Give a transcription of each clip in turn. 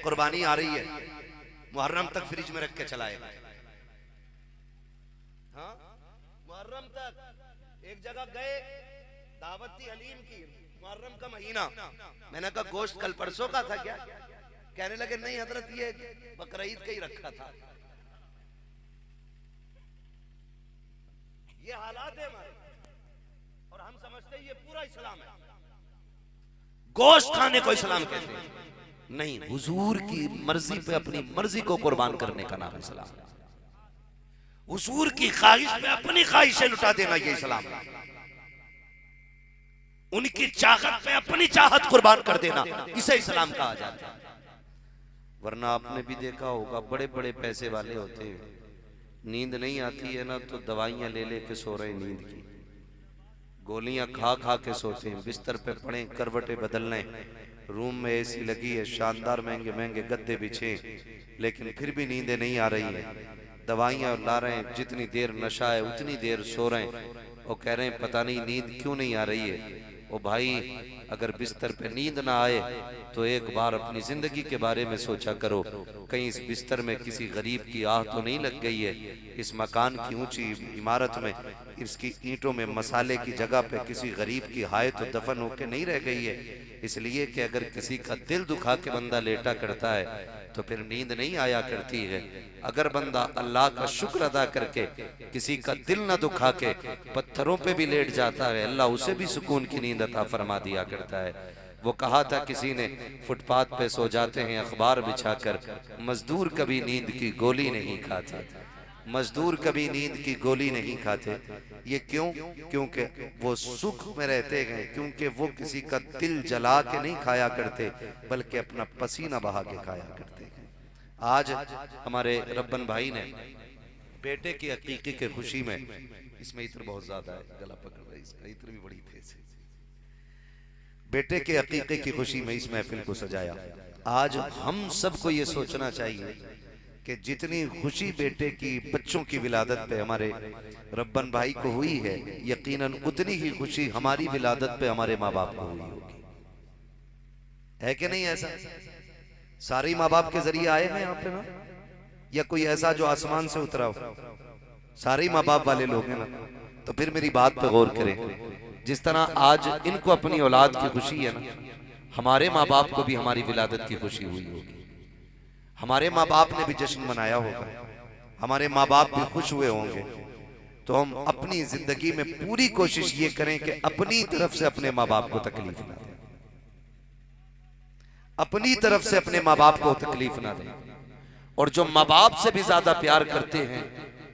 कुर्बानी आ रही है, मुहर्रम तक फ्रिज में रख के चलाएगा। हाँ, मुहर्रम तक। एक जगह गए, दावत थी हलीम की, मुहर्रम का महीना। मैंने कहा गोश्त कल परसों का था क्या? कहने लगे नहीं हजरत, ये बकरीद का ही रखा था। ये हालात है हमारे, और हम समझते हैं ये पूरा इस्लाम है। गोश्त खाने को इस्लाम कहते हैं? नहीं, हुजूर की मर्जी पे अपनी मर्जी को कुर्बान करने का नाम इस्लाम। हुजूर की ख्वाहिश पे अपनी ख्वाहिशें लुटा देना ये इस्लाम। उनकी चाहत पे अपनी चाहत कुर्बान कर देना, इसे इस्लाम कहा जाता है। वरना आपने भी देखा होगा, बड़े बड़े पैसे वाले होते हैं, नींद नहीं आती है ना तो दवाइयां ले लेके सो रहे, नींद की गोलियां खा खा के सोते हैं, बिस्तर पे पड़े, करवटें बदलने, रूम में एसी लगी है, शानदार महंगे महंगे गद्दे बिछे, लेकिन फिर भी नींदें नहीं आ रही है। दवाइयां ला रहे हैं, जितनी देर नशा है उतनी देर सो रहे हैं। वो कह रहे हैं पता नहीं नींद क्यों नहीं आ रही है। ओ भाई, अगर बिस्तर पे नींद ना आए तो एक बार अपनी जिंदगी के बारे में सोचा करो, कहीं इस बिस्तर में किसी गरीब की आह तो नहीं लग गई है, इस मकान की ऊंची इमारत में इसकी ईंटों में मसाले की जगह पे किसी गरीब की हाय तो दफन होके नहीं रह गई है। इसलिए कि अगर किसी का दिल दुखा के बंदा लेटा करता है तो फिर नींद नहीं आया करती है। अगर बंदा अल्लाह का शुक्र अदा करके किसी का दिल न दुखा के पत्थरों पे भी लेट जाता है, अल्लाह उसे भी सुकून की नींद अता फरमा दिया करता है। वो कहा था किसी ने, फुटपाथ पे सो जाते हैं अखबार बिछाकर, मजदूर कभी नींद की गोली नहीं खाते। मजदूर कभी नींद की गोली नहीं खाते। ये क्यों? क्योंकि वो सुख में रहते हैं, क्योंकि वो किसी का दिल जला के नहीं खाया करते, बल्कि अपना पसीना बहा के खाया करते हैं। आज हमारे रब्बन भाई ने बेटे की अकीके की खुशी में, इसमें इत्र बहुत ज्यादा है, गला पकड़ रहा है इसका, इत्र भी बड़ी तेज है। बेटे के अकीके की खुशी में इस महफिल को सजाया। आज हम सबको ये सोचना चाहिए कि जितनी खुशी बेटे की, बच्चों की विलादत पे हमारे रब्बन भाई को हुई है, यकीनन उतनी ही खुशी हमारी विलादत पे हमारे माँ बाप को हुई होगी। है कि नहीं ऐसा? सारे माँ बाप के जरिए आए हैं यहाँ पे ना, या कोई ऐसा जो आसमान से उतरा हो? सारे माँ बाप वाले लोग हैं ना। तो फिर मेरी बात पे गौर करें, जिस तरह आज इनको अपनी औलाद की खुशी है ना, हमारे माँ बाप को भी हमारी विलादत की खुशी हुई होगी। हमारे माँ बाप ने भी जश्न मनाया होगा, हमारे माँ बाप भी खुश हुए होंगे। तो हम अपनी जिंदगी में पूरी कोशिश ये करें कि अपनी तरफ से अपने माँ बाप को तकलीफ ना दें, अपनी तरफ से अपने माँ बाप को तकलीफ ना दें। और जो माँ बाप से भी ज्यादा प्यार करते हैं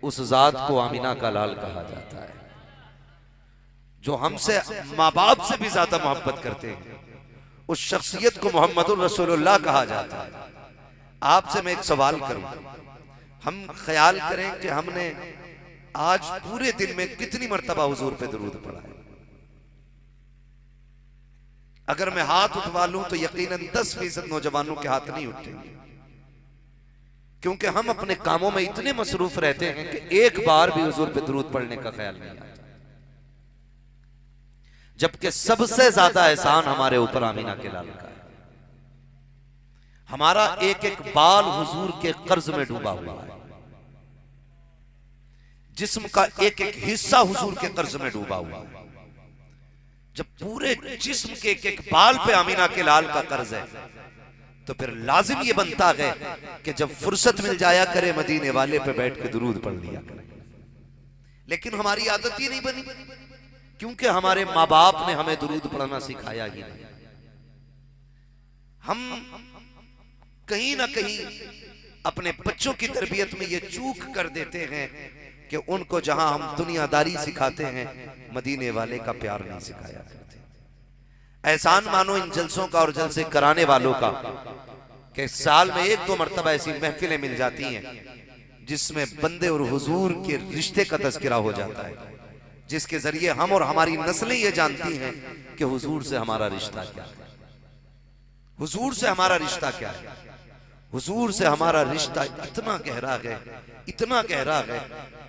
उस जात को आमीना का लाल कहा जाता है। जो हमसे माँ बाप से भी ज्यादा मोहब्बत करते हैं उस शख्सियत को मोहम्मदुर रसूलुल्लाह कहा जाता है। आपसे मैं एक सवाल करूं, हम ख्याल करें कि हमने आज पूरे दिन में कितनी मर्तबा हुजूर पे दुरूद पढ़ा है? अगर मैं हाथ उठवा लूं तो यकीनन 10% नौजवानों के हाथ नहीं उठेंगे, क्योंकि हम अपने कामों में इतने मसरूफ रहते हैं कि एक बार भी हुजूर पे दुरूद पढ़ने का ख्याल नहीं आता। जबकि सबसे ज्यादा एहसान हमारे ऊपर आमीना के लाल का है। हमारा एक एक बाल हुजूर के कर्ज में डूबा हुआ है, जिस्म का एक एक हिस्सा हुजूर के कर्ज में डूबा हुआ है। जब पूरे जिस्म के एक एक बाल पे आमीना के लाल का कर्ज है तो फिर लाजिम ये बनता है कि जब फुर्सत मिल जाया करे मदीने वाले पे बैठ के दुरूद पढ़ लिया करे। लेकिन हमारी आदत ही नहीं बनी, क्योंकि हमारे माँ बाप ने हमें दुरूद पढ़ना सिखाया ही नहीं। हम कहीं ना कहीं अपने बच्चों की तरबियत में ये चूक कर देते हैं कि उनको जहां हम दुनियादारी सिखाते हैं, मदीने वाले का प्यार नहीं सिखाया करते। एहसान मानो इन जलसों का और जलसे कराने वालों का कि साल में 1-2 मरतबा ऐसी महफिलें मिल जाती हैं जिसमें बंदे और हुजूर के रिश्ते का तज़किरा हो जाता है, जिसके जरिए हम और हमारी नस्लें ये जानती हैं कि हुजूर से हमारा रिश्ता क्या है। हुजूर से हमारा रिश्ता क्या है? हुजूर से हमारा रिश्ता इतना गहरा है, इतना गहरा है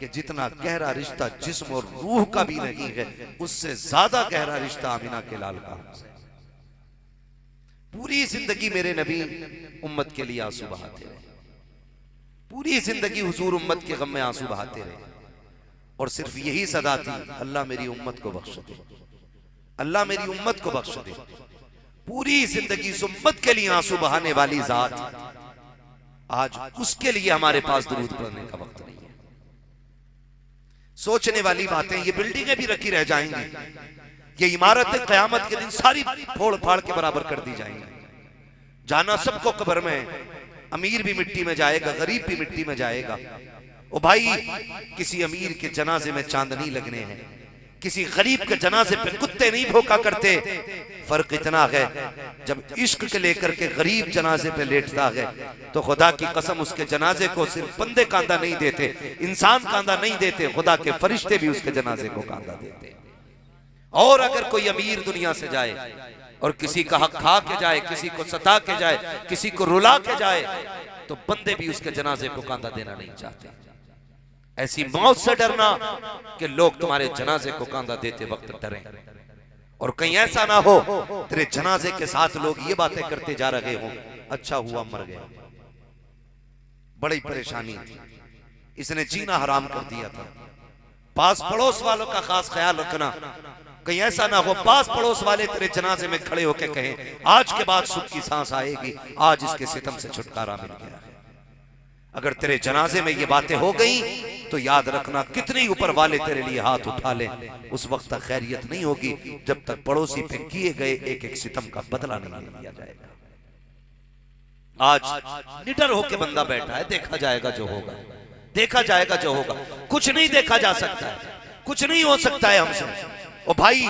कि जितना गहरा रिश्ता जिस्म और रूह का भी नहीं है, उससे ज्यादा गहरा रिश्ता आमिना के लाल का हमसे। पूरी जिंदगी मेरे नबी उम्मत के लिए आंसू बहाते रहे, पूरी जिंदगी हुजूर उम्मत के गम में आंसू बहाते रहे, और सिर्फ यही सदा थी, अल्लाह मेरी उम्मत को बख्श दे, अल्लाह मेरी उम्मत को बख्श दे। पूरी जिंदगी इस उम्मत के लिए आंसू बहाने वाली जात, आज उसके लिए हमारे पास दुरूद पढ़ने का वक्त नहीं है। सोचने वाली बातें, ये बिल्डिंगें भी रखी रह जाएंगी, ये इमारतें क़यामत के दिन सारी फोड़ फाड़ के बराबर कर दी जाएंगी। जाना सबको कब्र में, अमीर भी मिट्टी में जाएगा, गरीब भी मिट्टी में जाएगा। ओ भाई, किसी अमीर के जनाजे में चांदनी लगने हैं, किसी गरीब के जनाजे पे कुत्ते नहीं भौंका करते। फर्क इतना है, जब इश्क के लेकर के गरीब जनाजे पे लेटता है तो खुदा की कसम उसके जनाजे को सिर्फ बंदे कांदा नहीं देते, इंसान कांदा नहीं देते, खुदा के फरिश्ते भी उसके जनाजे को कांदा देते। और अगर कोई अमीर दुनिया से जाए और किसी का हक खा के जाए, किसी को सता के जाए, किसी को रुला के जाए, तो बंदे भी उसके जनाजे को कांदा देना नहीं चाहते। ऐसी मौत से डरना कि लोग तुम्हारे जनाजे को कांदा देते वक्त डरें, और कहीं ऐसा ना हो तेरे जनाजे के साथ लोग ये बातें करते जा रहे हो, अच्छा हुआ मर गया। बड़ी परेशानी थी, इसने जीना हराम कर दिया था। पास पड़ोस वालों का खास ख्याल रखना, कहीं ऐसा ना हो पास पड़ोस वाले तेरे जनाजे में खड़े होकर कहें आज के बाद सुख की सांस आएगी, आज इसके सितम से छुटकारा मिल गया है। अगर तेरे जनाजे में ये बातें हो गई तो याद रखना, कितने ऊपर वाले तेरे लिए हाथ उठा ले, उस वक्त तक खैरियत नहीं होगी जब तक पड़ोसी पे किए गए एक एक सितम का बदला नहीं लिया जाएगा। आज निडर होके बंदा बैठा है, देखा जाएगा जो होगा, देखा जाएगा जो होगा। कुछ नहीं देखा जा सकता है, कुछ नहीं हो सकता है हमसे। ओ भाई,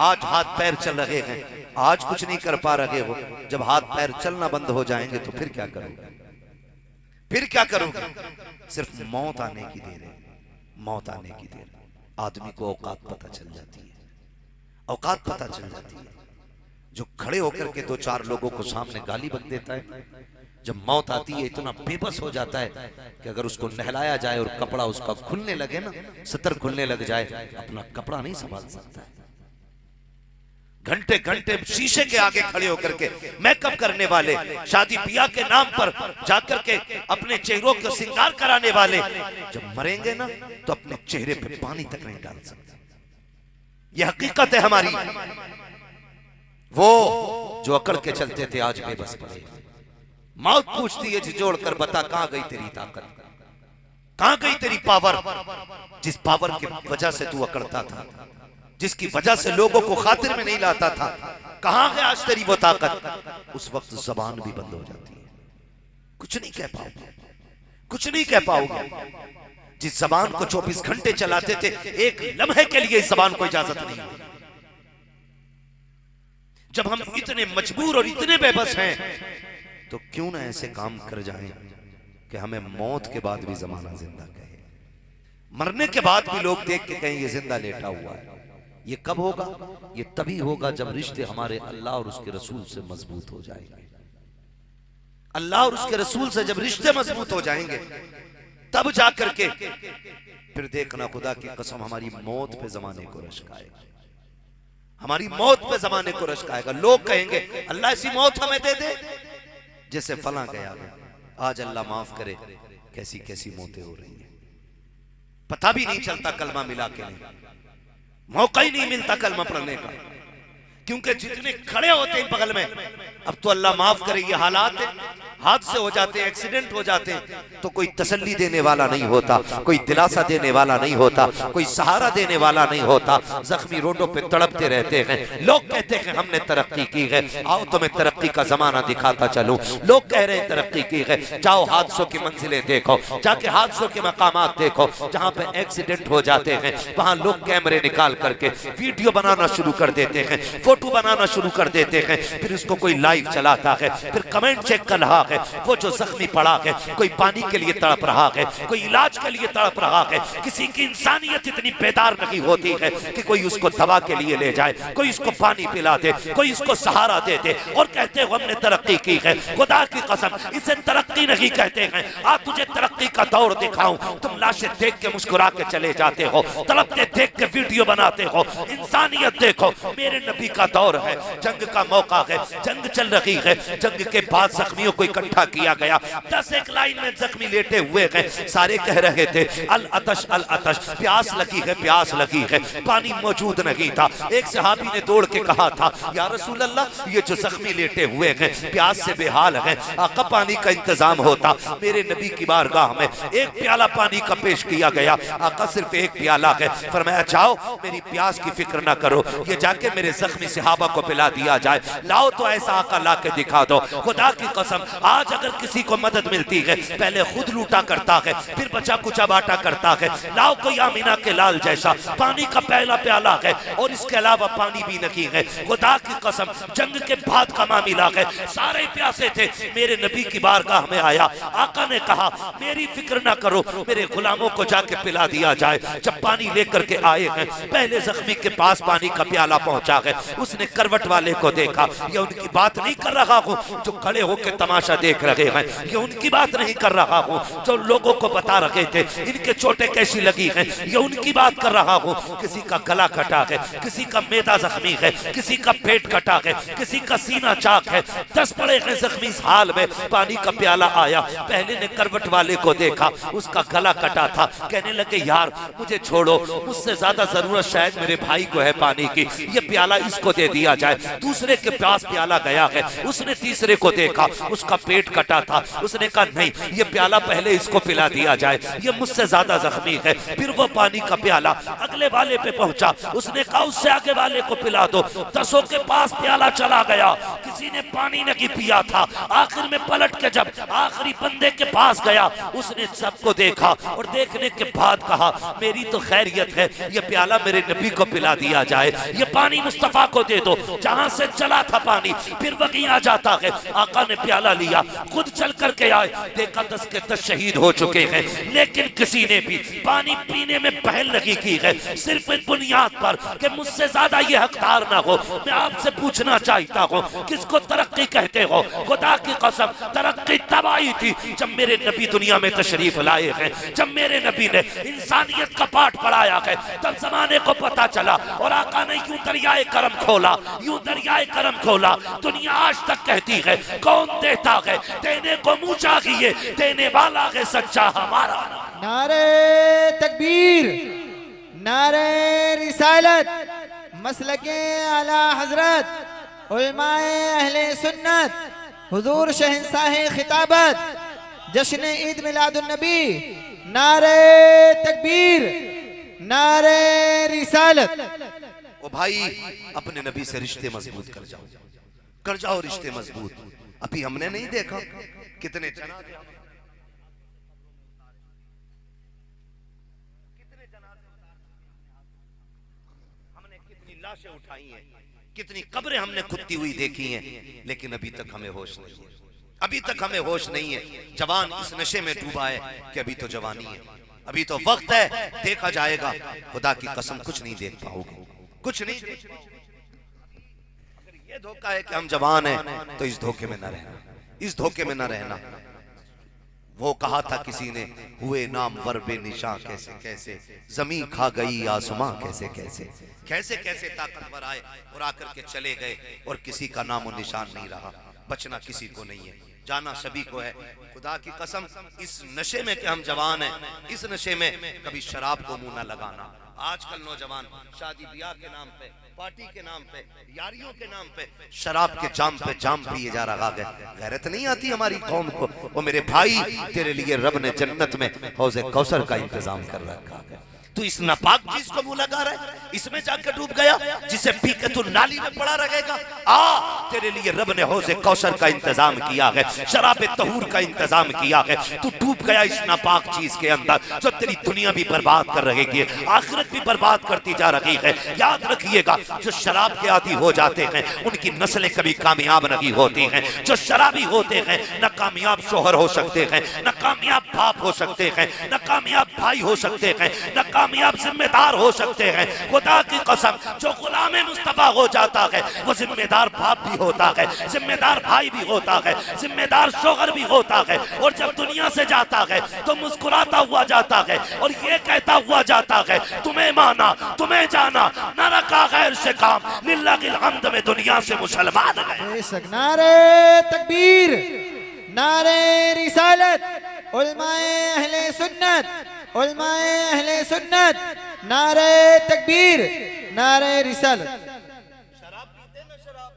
आज हाथ पैर चल रहे हैं, आज कुछ नहीं कर पा रहे हो, जब हाथ पैर चलना बंद हो जाएंगे तो फिर क्या करोगे? फिर क्या करोगे? सिर्फ मौत आने की देर है, मौत आने की देर। आदमी को औकात पता चल जाती है, औकात पता चल जाती है। जो खड़े होकर के दो चार लोगों को सामने गाली बक देता है, जब मौत आती है इतना बेबस हो जाता है कि अगर उसको नहलाया जाए और कपड़ा उसका खुलने लगे ना, सतर खुलने लग जाए, अपना कपड़ा नहीं संभाल सकता है। घंटे घंटे शीशे के आगे खड़े होकर के मेकअप करने वाले, शादी ब्याह के नाम पर जाकर के अपने चेहरों को श्रृंगार कराने वाले, जब मरेंगे ना तो अपने चेहरे पे पानी तक नहीं डाल सकते। यह हकीकत है हमारी। वो जो अकड़ के चलते थे आज बेबस पड़े। मौत पूछती है झिझोड़ कर, बता कहां गई तेरी ताकत, कहां गई तेरी पावर, जिस पावर की वजह से तू अकड़ता था, जिसकी वजह से लोगों को खातिर में नहीं लाता था, कहां है आज तेरी वो ताकत? उस वक्त जबान भी बंद हो जाती है, कुछ नहीं कह पाओगे, कुछ नहीं कह पाओगे। जिस जबान को 24 घंटे चलाते थे, एक लम्हे के लिए इस जबान को इजाजत नहीं। जब हम इतने मजबूर और इतने बेबस हैं तो क्यों ना ऐसे काम कर जाएं कि हमें मौत के बाद भी जमाना जिंदा कहे, मरने के बाद भी लोग देख के कहें ये जिंदा लेटा हुआ है। ये कब होगा? ये तभी होगा जब रिश्ते हमारे अल्लाह और उसके रसूल से मजबूत हो जाएंगे। अल्लाह और उसके रसूल से जब रिश्ते मजबूत हो जाएंगे तब जाकर के फिर देखना, खुदा की कसम, हमारी मौत पे जमाने को रश्क आएगा, हमारी मौत पे जमाने को रश्क आएगा। लोग कहेंगे अल्लाह ऐसी मौत हमें दे दे जैसे फला गया। आज अल्लाह माफ करे, कैसी कैसी मौतें हो रही है, पता भी नहीं चलता कलमा मिला के, नहीं मौका ही नहीं मिलता कलमा पढ़ने का, क्योंकि जितने खड़े होते हैं बगल में, अब तो अल्लाह माफ करे ये हालात है, हादसे हो जाते हैं, एक्सीडेंट हो जाते हैं, तो कोई तसल्ली देने वाला नहीं होता, कोई दिलासा देने वाला नहीं होता, कोई सहारा देने वाला नहीं होता। जख्मी रोडों पे तड़पते रहते हैं। लोग कहते हैं हमने तरक्की की है, आओ तुम्हें तरक्की का जमाना दिखाता चलूं। लोग कह रहे हैं तरक्की की है, जाओ हादसों की मंजिलें देखो, जाके हादसों के मकामात देखो, जहां पे एक्सीडेंट हो जाते हैं वहां लोग कैमरे निकाल करके वीडियो बनाना शुरू कर देते हैं, फोटो बनाना शुरू कर देते हैं, फिर उसको कोई लाइव चलाता है, फिर कमेंट चेक कर रहा है, वो जो जख्मी पड़ा है, कोई पानी के लिए तड़प रहा है, कोई इलाज के लिए तड़प रहा है, किसी की इंसानियत इतनी बेदार नहीं होती है कि कोई उसको दवा के लिए ले जाए, कोई उसको पानी पिला दे, कोई उसको सहारा दे दे और कहते हो हमने तरक्की की है। खुदा की कसम इसे तरक्की नहीं कहते हैं। आज तुझे तरक्की का दौर दिखाऊं, तुम लाशें देख के मुस्कुरा के चले जाते हो, तड़पते देख के वीडियो बनाते हो। इंसानियत देखो, मेरे नबी का दौर है, जंग का मौका है, जंग चल रही है। जंग के बाद जख्मियों को इकट्ठा किया गया, 10 एक लाइन में जख्मी लेटे हुए हैं। सारे कह रहे थे अल अतश, प्यास लगी है, प्यास लगी है। पानी मौजूद नहीं था। एक सहाबी ने दौड़ के कहा था, या रसूल अल्लाह, ये जो जख्मी लेटे हुए हैं प्यास से बेहाल हैं, आका पानी का इंतजाम होता। मेरे नबी की बारगाह में एक प्याला पानी का पेश किया गया। आका सिर्फ एक प्याला है। फरमाया जाओ, मेरी प्यास की फिक्र ना करो, ये जाके मेरे जख्मी सहाबा को पिला दिया जाए। लाओ तो ऐसा आका ला के दिखा दो। खुदा की कसम आज अगर किसी को मदद मिलती है, पहले खुद लूटा करता है, फिर बचा कुचा बांटा करता है। लाओ कोई आमीना के लाल जैसा पानी का पहला प्याला है और इसके अलावा पानी भी नहीं है। खुदा की कसम जंग के बाद का मामला है, सारे प्यासे थे। मेरे नबी की बारगाह में आया, आका ने कहा मेरी फिक्र ना करो, मेरे गुलामों को जाके पिला दिया जाए। जब पानी लेकर के आए हैं, पहले जख्मी के पास पानी का प्याला पहुंचा है। उसने करवट वाले को देखा, ये उनकी बात नहीं कर रहा हूँ जो खड़े होकर तमाशा देख रहे हैं, ये उनकी बात नहीं कर रहा हूँ जो लोगों को बता रहे थे इनके चोटें कैसी लगी हैं, ये उनकी बात कर रहा हूँ। किसी का गला कटा है, किसी का मैदा जख्मी है, किसी का पेट कटा है, किसी का सीना चाक है, 10 पड़े हैं जख्मी। इस हाल में पानी का प्याला आया, पहले ने करवट वाले को देखा, उसका गला कटा था। कहने लगे यार मुझे छोड़ो, मुझसे ज्यादा जरूरत शायद मेरे भाई को है पानी की, ये प्याला इसको दे दिया जाए। दूसरे के पास प्याला गया है, उसने तीसरे को देखा, उसका पेट कटा था, उसने कहा नहीं ये प्याला पहले इसको पिला दिया जाए, ये मुझसे ज्यादा जख्मी है। फिर वो पानी का प्याला अगले वाले पे पहुंचा, उसने कहा उससे आगे वाले को पिला दो। 10 के पास प्याला चला गया, किसी ने पानी नहीं पिया था। आखिर में पलट के जब आखिरी बंदे के पास गया, उसने सबको देखा और देखने के बाद कहा मेरी तो खैरियत है, ये प्याला मेरे नबी को पिला दिया जाए, ये पानी मुस्तफा को दे दो जहां से चला था पानी। फिर वही आ जाता है, आका ने प्याला लिया, खुद चल करके आए, देखा 10 के 10 शहीद हो चुके हैं, लेकिन किसी ने भी पानी पीने में पहल नहीं की है, सिर्फ इस बुनियाद पर कि मुझसे ज्यादा ये हकदार ना हो। मैं आपसे पूछना चाहता हूँ किसको तरक्की कहते हो? खुदा की कसम तरक्की तब आई थी जब मेरे नबी दुनिया में तशरीफ लाए हैं, जब मेरे नबी ने इंसानियत का पाठ पढ़ाया है, तब जमाने को पता चला। और आका ने यूं दरियाए करम खोला, यूं दरियाए करम खोला। दुनिया आज तक कहती है कौन देता है, देने को मुंह चाहिए, देने वाला है सच्चा हमारा। नारे तकबीर, नारे रिसालत, मसलके आला हजरत, उलमाए अहले सुन्नत, हुजूर शहंशाह खिताबत, जश्न ईद मिलादुन नबी, नारे तकबीर, नारे रिसालत। ओ भाई अपने नबी से रिश्ते मजबूत कर जाओ, कर जाओ रिश्ते मजबूत। अभी हमने नहीं देखा कितने जनाजे हमने, कितनी लाशें उठाई हैं, कितनी कब्रें हमने खुदती हुई देखी हैं, लेकिन अभी तक हमें होश नहीं है, अभी तक हमें होश नहीं है। जवान इस नशे में डूबा है कि अभी तो जवानी है, अभी तो वक्त है, देखा जाएगा। खुदा की कसम कुछ नहीं देख पाओगे, कुछ नहीं। अगर ये धोखा है कि हम जवान हैं तो इस धोखे में न रहना, इस धोखे में न रहना। वो कहा था किसी ने, हुए नाम वर बेनिशां कैसे कैसे, जमीन खा गई आसमां कैसे कैसे, कैसे कैसे ताकतवर आए और आकर के चले गए और किसी का नामो निशान नहीं रहा। बचना किसी को नहीं है, जाना सभी को है। खुदा की कसम इस नशे में कि हम जवान हैं, इस नशे में कभी शराब को मुंह न लगाना। आजकल नौजवान शादी ब्याह के नाम पे, पार्टी के नाम पे, यारियों के नाम पे शराब के जाम पे जाम पिए जा रहा है। गैरत नहीं आती हमारी कौम को। वो मेरे भाई तेरे लिए रब ने जन्नत में हौज़े कौसर का इंतजाम कर रखा है। तू इस नापाक चीज को मुंह लगा रहा है, इसमें जाकर डूब गया जिसे पी के तू नाली में पड़ा रहेगा। आ, तेरे लिए रब ने हौज़े कौसर का इंतजाम किया है, शराब तहूर का इंतजाम किया है। तू डूब गया इस नापाक चीज के अंदर जो तेरी दुनिया भी बर्बाद कर रही है, आखिरत भी बर्बाद करती जा रही है। याद रखिएगा, जो शराब के आदी हो जाते हैं उनकी नस्लें कभी कामयाब नहीं होती हैं। जो शराबी होते हैं न कामयाब शोहर हो सकते हैं, न कामयाब बाप हो सकते हैं, न कामयाब भाई हो सकते हैं, न कामयाब जिम्मेदार हो सकते हैं। खुदा की कसम, जो गुलामे मुस्तफा हो जाता है वो जिम्मेदार बाप भी होता है, जिम्मेदार भाई भी होता है, जिम्मेदार शोहर भी होता है। और जब दुनिया से जाता है तो मुस्कुराता हुआ जाता है और ये कहता हुआ जाता है, तुम्हें माना, तुम्हें जाना, न रखा गैर से काम, लिल्लाहिल हम्द में दुनिया से मुसलमान है। नारे तकबीर, नारे रिसालत, उलमाए अहले सुन्नत, उलमाए अहले सुन्नत, नारे तकबीर, नारे रिसालत। शराब पीते ना, शराब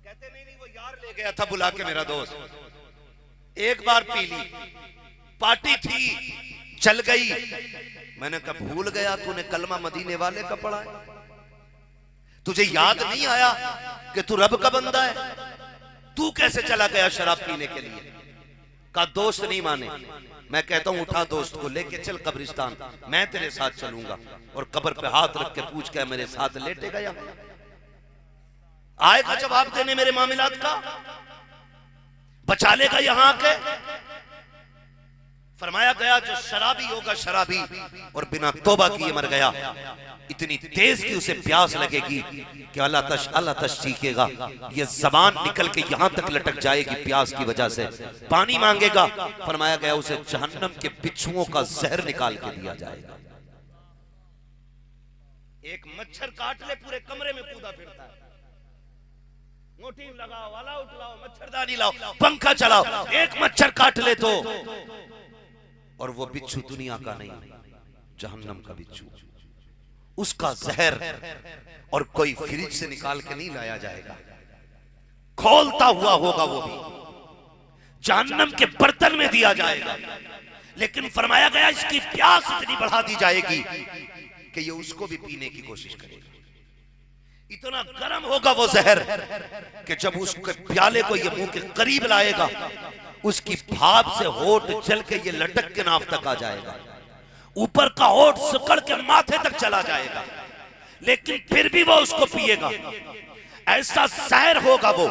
कहते नहीं वो यार ले गया था बुला के मेरा दोस्त, एक बार पी ली, पार्टी थी, चल गई। मैंने कहा भूल गया तूने कलमा मदीने वाले का पढ़ा है, तुझे याद नहीं आया कि तू रब का बंदा है? तू कैसे चला गया शराब पीने के लिए? का दोस्त नहीं माने। मैं कहता हूं उठा दोस्त को, लेके चल कब्रिस्तान, मैं तेरे साथ चलूंगा। और कब्र पे हाथ रख के पूछ के मेरे साथ लेटे गया। आएगा जवाब देने मेरे मामलात का, बचा लेगा यहां के। फरमाया गया जो शराबी होगा शराबी और बिना तौबा किए मर गया, इतनी तेज की उसे प्यास लगेगी कि अल्लाह तश चीखेगा, ये जबान निकल के यहां तक लटक जाएगी प्यास की वजह से, पानी मांगेगा। फरमाया गया उसे जहन्नम के बिच्छुओं का जहर निकाल के दिया जाएगा। एक मच्छर काट ले पूरे कमरे में कूदा फिरता है, मोटी लगाओ, अलाउट लाओ, मच्छरदानी लाओ, पंखा चलाओ, एक मच्छर काट ले तो, और वो बिच्छू दुनिया का नहीं, जहन्नम का बिच्छू, उसका जहर और कोई फ्रिज से निकाल के नहीं लाया जाएगा, खोलता हुआ होगा वो भी, जहन्नम के बर्तन में दिया जाएगा। लेकिन फरमाया गया इसकी प्यास इतनी बढ़ा दी जाएगी कि ये उसको भी पीने की कोशिश करेगा। इतना गर्म होगा वो जहर कि जब उसके प्याले को ये मुंह के करीब लाएगा, उसकी भाप से होठ जल के ये लटक के नाफ तक आ जाएगा, ऊपर का होठ सिकड़ के माथे तक चला जाएगा, लेकिन फिर भी वो उसको पिएगा। ऐसा सहर होगा वो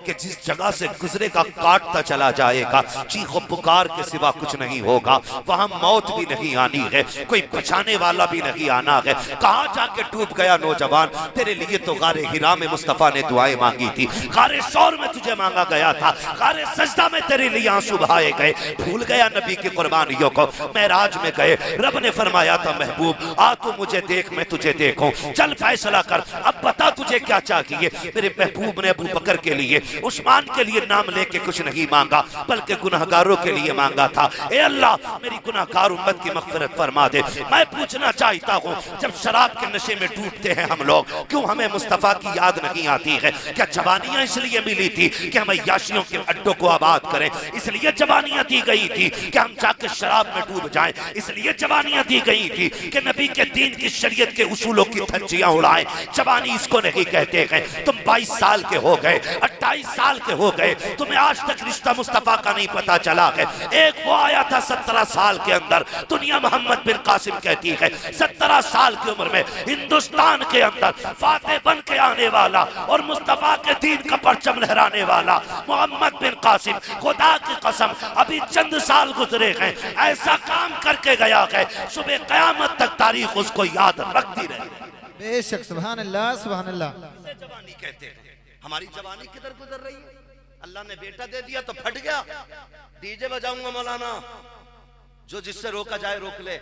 कि जिस जगह से गुजरेगा काटता चला जाएगा, चीखो पुकार के सिवा कुछ नहीं होगा, वहां मौत भी नहीं आनी है, कोई बचाने वाला भी नहीं आना है। कहां जाके डूब गया नौजवान? तेरे लिए तो गारे हिरा में मुस्तफा ने दुआएं मांगी थी, गारे शौर में तुझे मांगा गया था, गारे सजदा में तेरे लिए आंसू बहाए गए। भूल गया नबी की कुर्बानियों को? मेराज में गए, रब ने फरमाया था महबूब आ तू मुझे देख मैं तुझे देखूं, चल फैसला कर, अब बता तुझे क्या चाहिए। मेरे महबूब ने अबू बकर के लिए, उस्मान के लिए नाम लेके कुछ नहीं मांगा, बल्कि गुनाहगारों के लिए मांगा था। ए अल्लाह मेरी गुनाहगार उम्मत की मग़फ़िरत फरमा दे। मैं पूछना चाहता हूँ, जब शराब के नशे में डूबते हैं हम लोग, क्यों हमें मुस्तफ़ा की याद नहीं आती है? क्या जवानियां इसलिए मिली थी कि हम अय्याशियों के अड्डों को आबाद करें? इसलिए जवानियां दी गई थी कि हम जाके शराब में डूब जाएं? इसलिए जवानियां दी गई थी कि नबी के दीन की शरीयत के उसूलों की धज्जियां उड़ाएं? जवानी इसको नहीं कहते हैं। तुम 22 साल के हो गए, 28 साल के हो गए, तुम्हें आज तक रिश्ता मुस्तफा का नहीं पता चला है। एक वो आया था 17 साल के अंदर, दुनिया मोहम्मद बिन कासिम कहती है 17 साल की उम्र में हिंदुस्तान के अंदर फातेह बन के आने वाला और मुस्तफा के दीन का परचम लहराने वाला मोहम्मद बिन कासिम, खुदा की कसम अभी चंद साल गुजरे हैं, ऐसा काम करके गया है सुबह कयामत तक तारीख उसको याद रखती रहे। बेशक, सुभान अल्लाह, सुभान अल्लाह। जवानी कहते हैं। हमारी जवानी किधर गुजर रही है? अल्लाह ने बेटा दे दिया तो फट गया, डीजे बजाऊंगा मौलाना, जो जिससे रोका जाए रोक ले।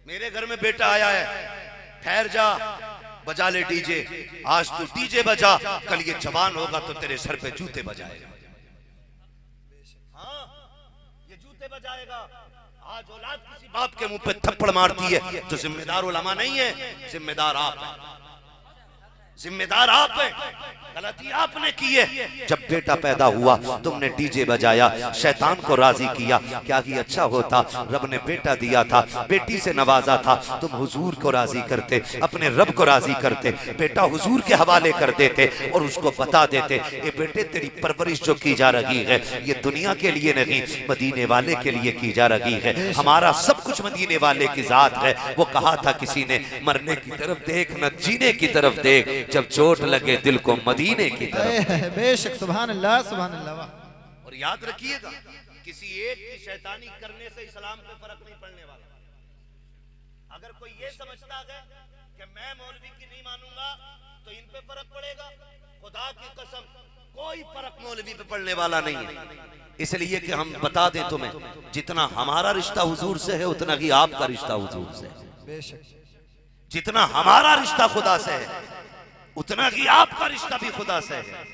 मेरे घर में बेटा आया है, ठहर जा, बजा ले डीजे, आज तू डीजे बजा, कल ये जवान होगा तो तेरे सर पे जूते बजाएगा। हाँ, ये जूते बजाएगा। आज औलाद किसी बाप के मुंह पे थप्पड़ मारती है तो जिम्मेदार उलमा नहीं है, जिम्मेदार आप है, जिम्मेदार आप हैं, गलती आपने की है। जब बेटा पैदा हुआ तुमने डीजे बजाया, शैतान को राजी किया। क्या ही अच्छा होता, रब ने बेटा दिया था, बेटी से नवाजा था, तुम हुजूर को राजी करते, अपने रब को राजी करते, बेटा हुजूर के हवाले कर देते और उसको बता देते, ये बेटे तेरी परवरिश जो की जा रही है ये दुनिया के लिए नहीं, मदीने वाले के लिए की जा रही है। हमारा सब कुछ मदीने वाले की जात है। वो कहा था किसी ने, मरने की तरफ देख न जीने की तरफ देख, जब चोट लगे दिल को मदीने की तरफ। बेशक, सुभान अल्लाह, सुभान अल्लाह। और याद रखिएगा, किसी एक की शैतानी करने से इस्लाम पे फर्क नहीं पड़ने वाला। अगर कोई ये समझता है कि मैं मौलवी की नहीं मानूंगा तो इन पे फर्क पड़ेगा, खुदा की कसम कोई फर्क मौलवी पे पड़ने वाला नहीं है। इसलिए कि हम बता दें तुम्हें, जितना हमारा रिश्ता हुजूर से है उतना ही आपका रिश्ता हुजूर से है। बेशक, जितना हमारा रिश्ता खुदा से है उतना ही आपका रिश्ता भी खुदा से है।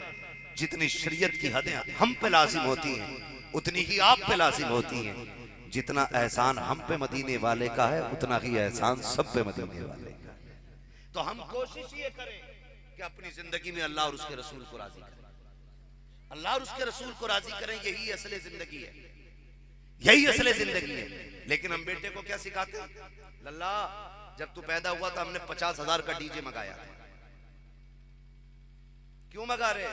जितनी शरीयत की हदें हम पे लाजिम होती हैं उतनी ही आप पे लाजिम होती हैं। जितना एहसान हम पे मदीने वाले का है उतना ही एहसान सब पे मदीने वाले का है। तो हम कोशिश ये करें कि अपनी जिंदगी में अल्लाह और उसके रसूल को राजी करें, अल्लाह और उसके रसूल को राजी करें। यही असली जिंदगी है, यही असली जिंदगी है। लेकिन हम बेटे को क्या सिखाते हैं, लल्ला जब तू पैदा हुआ था हमने 50,000 का डीजे मंगाया था। क्यों मंगा रहे?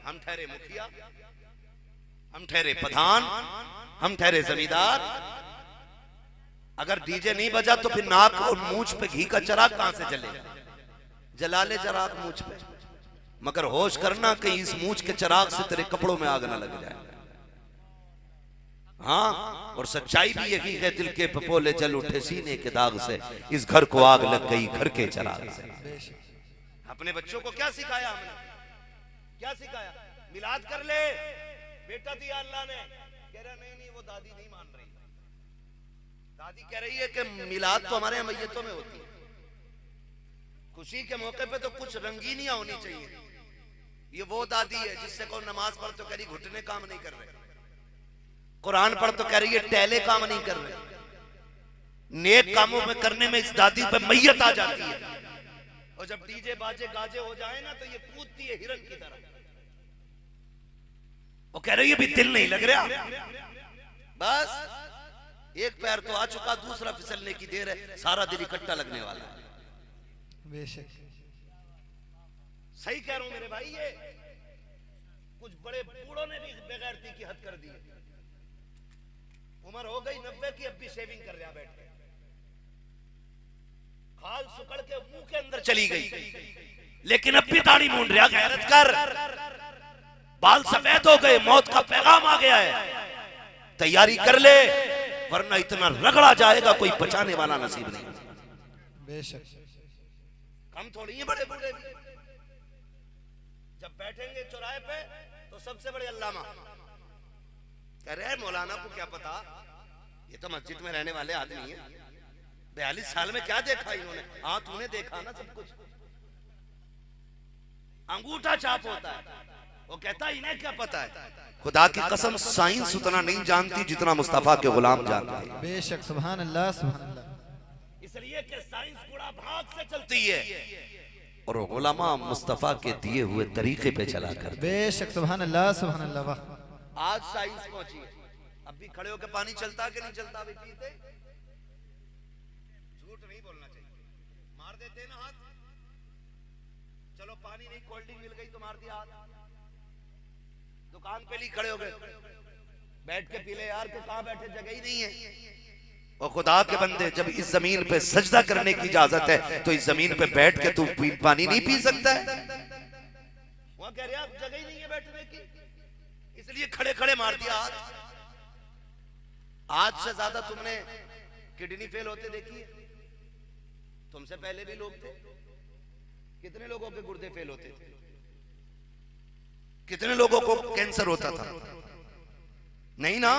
हम ठहरे मुखिया, हम ठहरे प्रधान, हम ठहरे जमींदार। अगर डीजे नहीं बजा तो फिर नाक और मूंछ पे घी का चराग कहां से जलेगा? जला ले चराग मूंछ पे, मगर होश करना कहीं इस मूंछ के चराग से तेरे कपड़ों में आग ना लग जाए। हाँ, और सच्चाई भी यही है, दिल के पपोले जल उठे सीने के दाग से, इस घर को आग लग गई घर के चराग से। अपने बच्चों को क्या सिखाया हमने, क्या सिखाया? मिलाद कर ले, बेटा दिया अल्लाह ने। कह रहा नहीं वो दादी नहीं मान रही। दादी कह रही है कि मिलाद तो हमारे यहाँ मैयतों में होती है, खुशी के मौके पे तो कुछ रंगीनियां होनी चाहिए। ये वो दादी है जिससे को नमाज पढ़ तो कह रही घुटने काम नहीं कर रहे, कुरान पढ़ तो कह रही है टहले काम नहीं कर रहे। नेक कामों में करने में इस दादी पे मैयत आ जाती है, और जब डीजे बाजे गाजे हो जाए ना तो ये कूदती है हिरन की तरह। वो कह रही है भी दिल नहीं लग रहा, बस एक पैर तो आ चुका, दूसरा फिसलने की देर है, सारा दिल इकट्ठा लगने वाला है। बेशक, सही कह रहा हूं मेरे भाई। ये कुछ बड़े बूढ़ों ने भी बेगैरती की हद कर दी है। उम्र हो गई 90 की, अब भी शेविंग कर रहा बैठ के, खाल सुकड़ के मुंह के अंदर चली गई, लेकिन अब भी दाढ़ी मूंड रहा। गैरत कर, बाल सफेद हो गए, मौत का पैगाम आ गया है, तैयारी कर ले, वरना इतना रगड़ा जाएगा कोई बचाने वाला नसीब नहीं। बेशक, हम थोड़ी है बड़े बूढ़े भी। जब बैठेंगे चौराहे पे तो सबसे बड़े अल्लामा कह रहे हैं मौलाना को क्या पता, ये तो मस्जिद में रहने वाले आदमी है, 42 साल में क्या देखा इन्होंने। हाँ तूने देखा ना सब कुछ, अंगूठा छाप होता है, वो कहता इन्हें क्या पता है। खुदा की कसम साइंस उतना नहीं जानती जितना मुस्तफा के गुलाम जानते हैं। बेशक, सुभान अल्लाह, सुभान अल्लाह। इसलिए कि साइंस पूरा भाग से चलती है और उलमा मुस्तफा के दिए हुए तरीके पे चला कर। बेशक, सुभान अल्लाह, सुभान अल्लाह। वाह, आज साइंस पहुंची है, अब भी खड़े होकर पानी चलता कि नहीं चलता? अभी पीते, झूठ नहीं बोलना चाहिए, मार देते ना हाथ। चलो पानी नहीं, कोल्ड ड्रिंक मिल गई तो मार दिया हाथ। दुकान पे नहीं खड़े हो गए, बैठ के पी ले यार, के कहां बैठे, जगह ही नहीं है। और खुदा के बंदे, जब इस जमीन पे सजदा करने की इजाजत है तो इस जमीन पे बैठ के तू पानी नहीं पी सकता है? वहां कह रहे आप जगह ही नहीं है बैठने की, इसलिए खड़े खड़े मार दिया हाथ। आज से ज्यादा तुमने किडनी फेल होते देखी, तुमसे पहले भी लोग थे, कितने लोगों के गुर्दे फेल होते थे, कितने लोगों को कैंसर होता था? नहीं ना,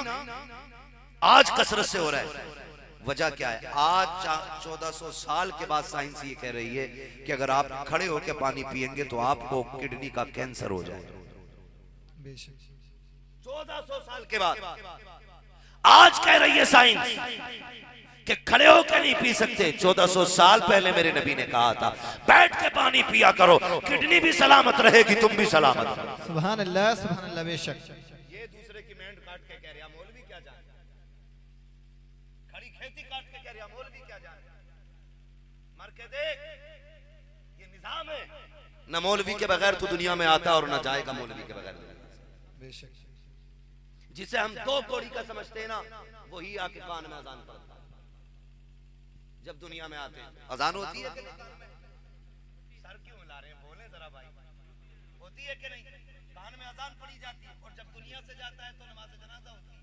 आज कसरत से हो रहा है। वजह क्या है? आज 1400 साल के बाद साइंस ये कह रही है कि अगर आप खड़े होकर पानी पिएंगे तो आपको किडनी का कैंसर हो जाए। 1400 साल के बाद आज कह रही है साइंस कि खड़े होकर नहीं पी सकते। 1400 साल पहले मेरे नबी ने कहा था बैठ के पानी पिया करो, किडनी भी सलामत रहेगी, तुम भी सलामत रहो। सुभान अल्लाह बेशक। ये दूसरे की मेंढ काट के कह रहा मौलवी क्या जाने, खड़ी खेती काट के कह रहा मौलवी क्या जाने, मर के देख ये निजाम है। न मौलवी के बगैर तू दुनिया में आता और न जाएगा मौलवी के बगैर बेशक। जिसे हम दो कौड़ी का समझते हैं ना, वही आके कान में अजान पढ़ता है। जब दुनिया में आते हैं अजान होती है कि नहीं? कान में सर क्यों हिला रहे हैं, बोले जरा भाई, होती है कि नहीं? कान में अजान पड़ी जाती है। और जब दुनिया से जाता है तो नमाज जनाजा होती है।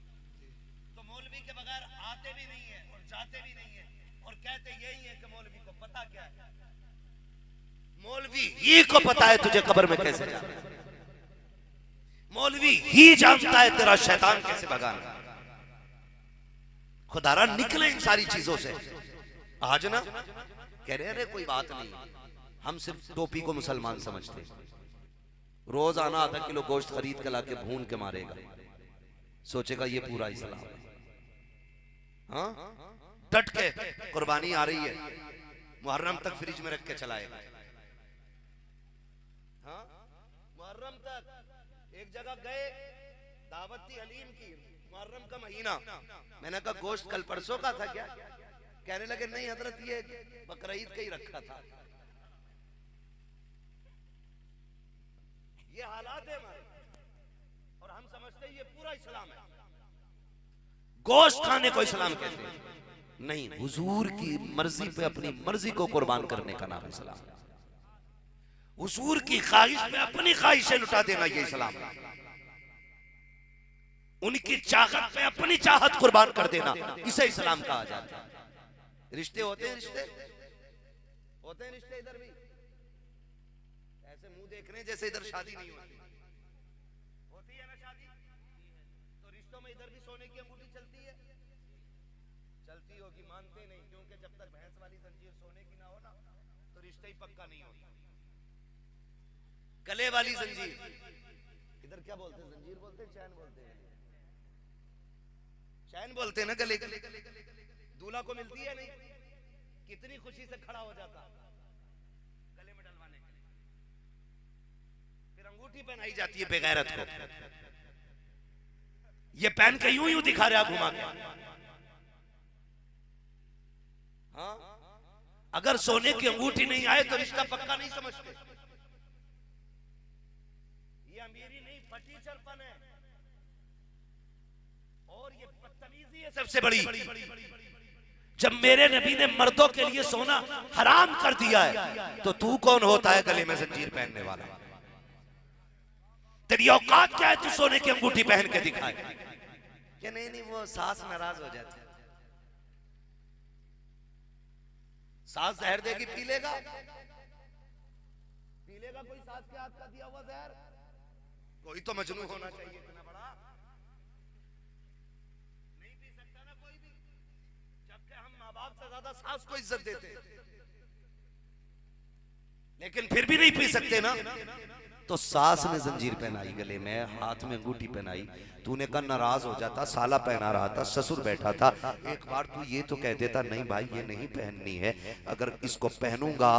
तो मौलवी के बगैर आते भी नहीं है और जाते भी नहीं है, और कहते यही है कि मौलवी को पता क्या है। मौलवी ही को पता है तुझे कब्र में कैसे जाना है। मौलवी ही जानता है तेरा शैतान कैसे भगाना। खुदारा निकले इन सारी चीजों से। आज ना कह रहे अरे कोई बात नहीं, हम सिर्फ टोपी को मुसलमान समझते। रोज आना आधा किलो गोश्त खरीद के लाके भून के मारेगा, सोचेगा ये पूरा इस्लाम। हाँ, डट के कुर्बानी आ रही है, मुहर्रम तक फ्रिज में रख के चलाएगा। हाँ, मुहर्रम तक एक जगह गए, दावत थी हलीम की, मुहर्रम का महीना। मैंने कहा गोश्त कल परसों का था क्या? कहने लगे नहीं हजरत ये बकरीद का ही रखा था। ये हालात है हमारे, और हम समझते हैं ये पूरा इस्लाम है। गोश्त खाने को इस्लाम कहते हैं नहीं, हुजूर की मर्जी पे अपनी मर्जी को कुर्बान करने का नाम इस्लाम। हुजूर की ख्वाहिश पे अपनी ख्वाहिशें लुटा देना ये इस्लाम है। उनकी चाहत पे अपनी चाहत कुर्बान कर देना, इसे इस्लाम कहा जाता है। रिश्ते होते हैं, रिश्ते होते हैं, रिश्ते इधर भी ऐसे मुंह देख रहे हैं जैसे इधर शादी नहीं होती। होती है ना शादी, तो रिश्तों में इधर भी सोने की अंगूठी चलती है, चलती होगी, मानते नहीं, क्योंकि जब तक भैंस वाली जंजीर सोने की ना हो ना तो रिश्ता ही पक्का नहीं होता। गले वाली जंजीर, इधर क्या बोलते हैं? जंजीर बोलते हैं, चैन बोलते हैं? चैन बोलते हैं ना गले की। दूल्हा को मिलती है नहीं, कितनी खुशी से खड़ा हो जाता गले में डलवाने के लिए, फिर अंगूठी पहनाई जाती है बेगैरत को। ये पहन के यूं यूं दिखा रहा घुमा के। हाँ, अगर सोने की अंगूठी नहीं आए तो रिश्ता पक्का नहीं समझते। ये अमीरी नहीं, फटीचरपन है, और ये बदतमीजी है सबसे बड़ी। जब मेरे नबी ने मर्दों के लिए सोना हराम कर दिया है, तो तू कौन होता है गले में जंजीर पहनने वाला? तेरी औकात क्या है तू सोने की अंगूठी पहन के दिखाए? कि नहीं नहीं वो सास नाराज हो जाती है। सास जहर देगी, पी लेगा, पी लेगा कोई सास के हाथ का दिया हुआ जहर? कोई तो मजनू होना चाहिए इतना बड़ा, नहीं पी सकता ना कोई भी, जबकि हम माँ बाप से ज्यादा सास को इज्जत देते हैं, लेकिन फिर भी नहीं पी सकते ना। तो सास ने जंजीर पहनाई गले में, हाथ में अंगूठी पहनाई, तूने कहा नाराज हो जाता, साला पहना रहा था, ससुर बैठा था, एक बार तू ये तो कह देता नहीं भाई ये नहीं पहननी है, अगर इसको पहनूंगा,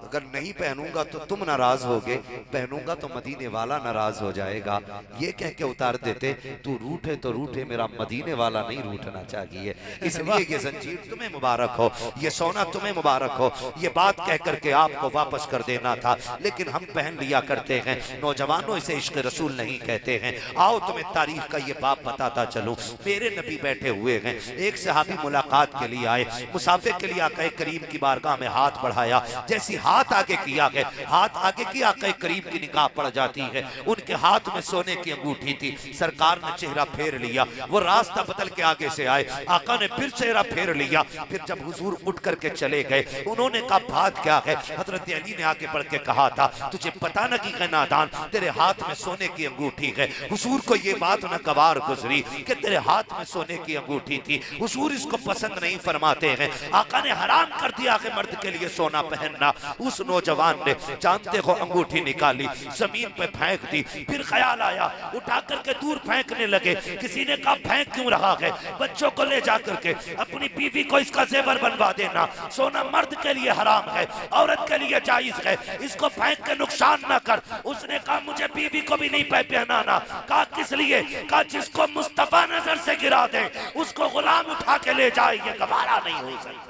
अगर नहीं पहनूंगा तो तुम नाराज होगे, पहनूंगा तो मदीने वाला नाराज हो जाएगा, ये कह के उतार देते, तू रूठे तो रूठे, मेरा मदीने वाला नहीं रूठना चाहिए, इसलिए ये जंजीर तुम्हें मुबारक हो, ये सोना तुम्हें मुबारक हो, ये बात कह करके आपको वापस कर देना था, लेकिन हम पहन लिया करते हैं। नौजवानों इसे इश्क रसूल नहीं कहते हैं। आओ तुम्हें तारीफ का ये बाप बताता चलूं। मेरे नबी बैठे हुए हैं, एक सहाबी मुलाकात के लिए आए, मुसाफिर के लिए आका करीम की बारगाह में हाथ बढ़ाया, जैसी हाथ आगे किया है, हाथ आगे किया, आका करीम की निगाह पड़ जाती है, उनके हाथ में सोने की अंगूठी थी, सरकार ने चेहरा फेर लिया, वो रास्ता बदल के आगे से आए, आका ने फिर चेहरा फेर लिया, फिर जब हुजूर उठ करके चले गए, उन्होंने कहा बात क्या है? हजरत अली ने आगे बढ़ के कहा था तुझे पता ना कि नादान, तेरे हाथ में सोने की अंगूठी है। हुजूर को ये बात न कबार गुजरी कि तेरे हाथ में सोने की अंगूठी थी। हुजूर इसको पसंद नहीं फरमाते हैं। आका ने हराम कर दिया कि मर्द के लिए सोना पहनना। उस नौजवान ने जानते हो अंगूठी निकाली, जमीन पे फेंक दी। फिर ख्याल आया, उठा करके दूर फेंकने लगे। किसी ने कहा फेंक क्यों रहा है, बच्चों को ले जा करके अपनी बीवी को इसका जेवर बनवा देना। सोना मर्द के लिए हराम है, औरत के लिए जायज है, इसको फेंक के नुकसान ना कर। उसने कहा मुझे बीवी को भी नहीं पहनाना। कहा किस लिए? कहा जिसको मुस्तफा नजर से गिरा दे उसको गुलाम उठा के ले जाए, ये गवारा नहीं हो सकता।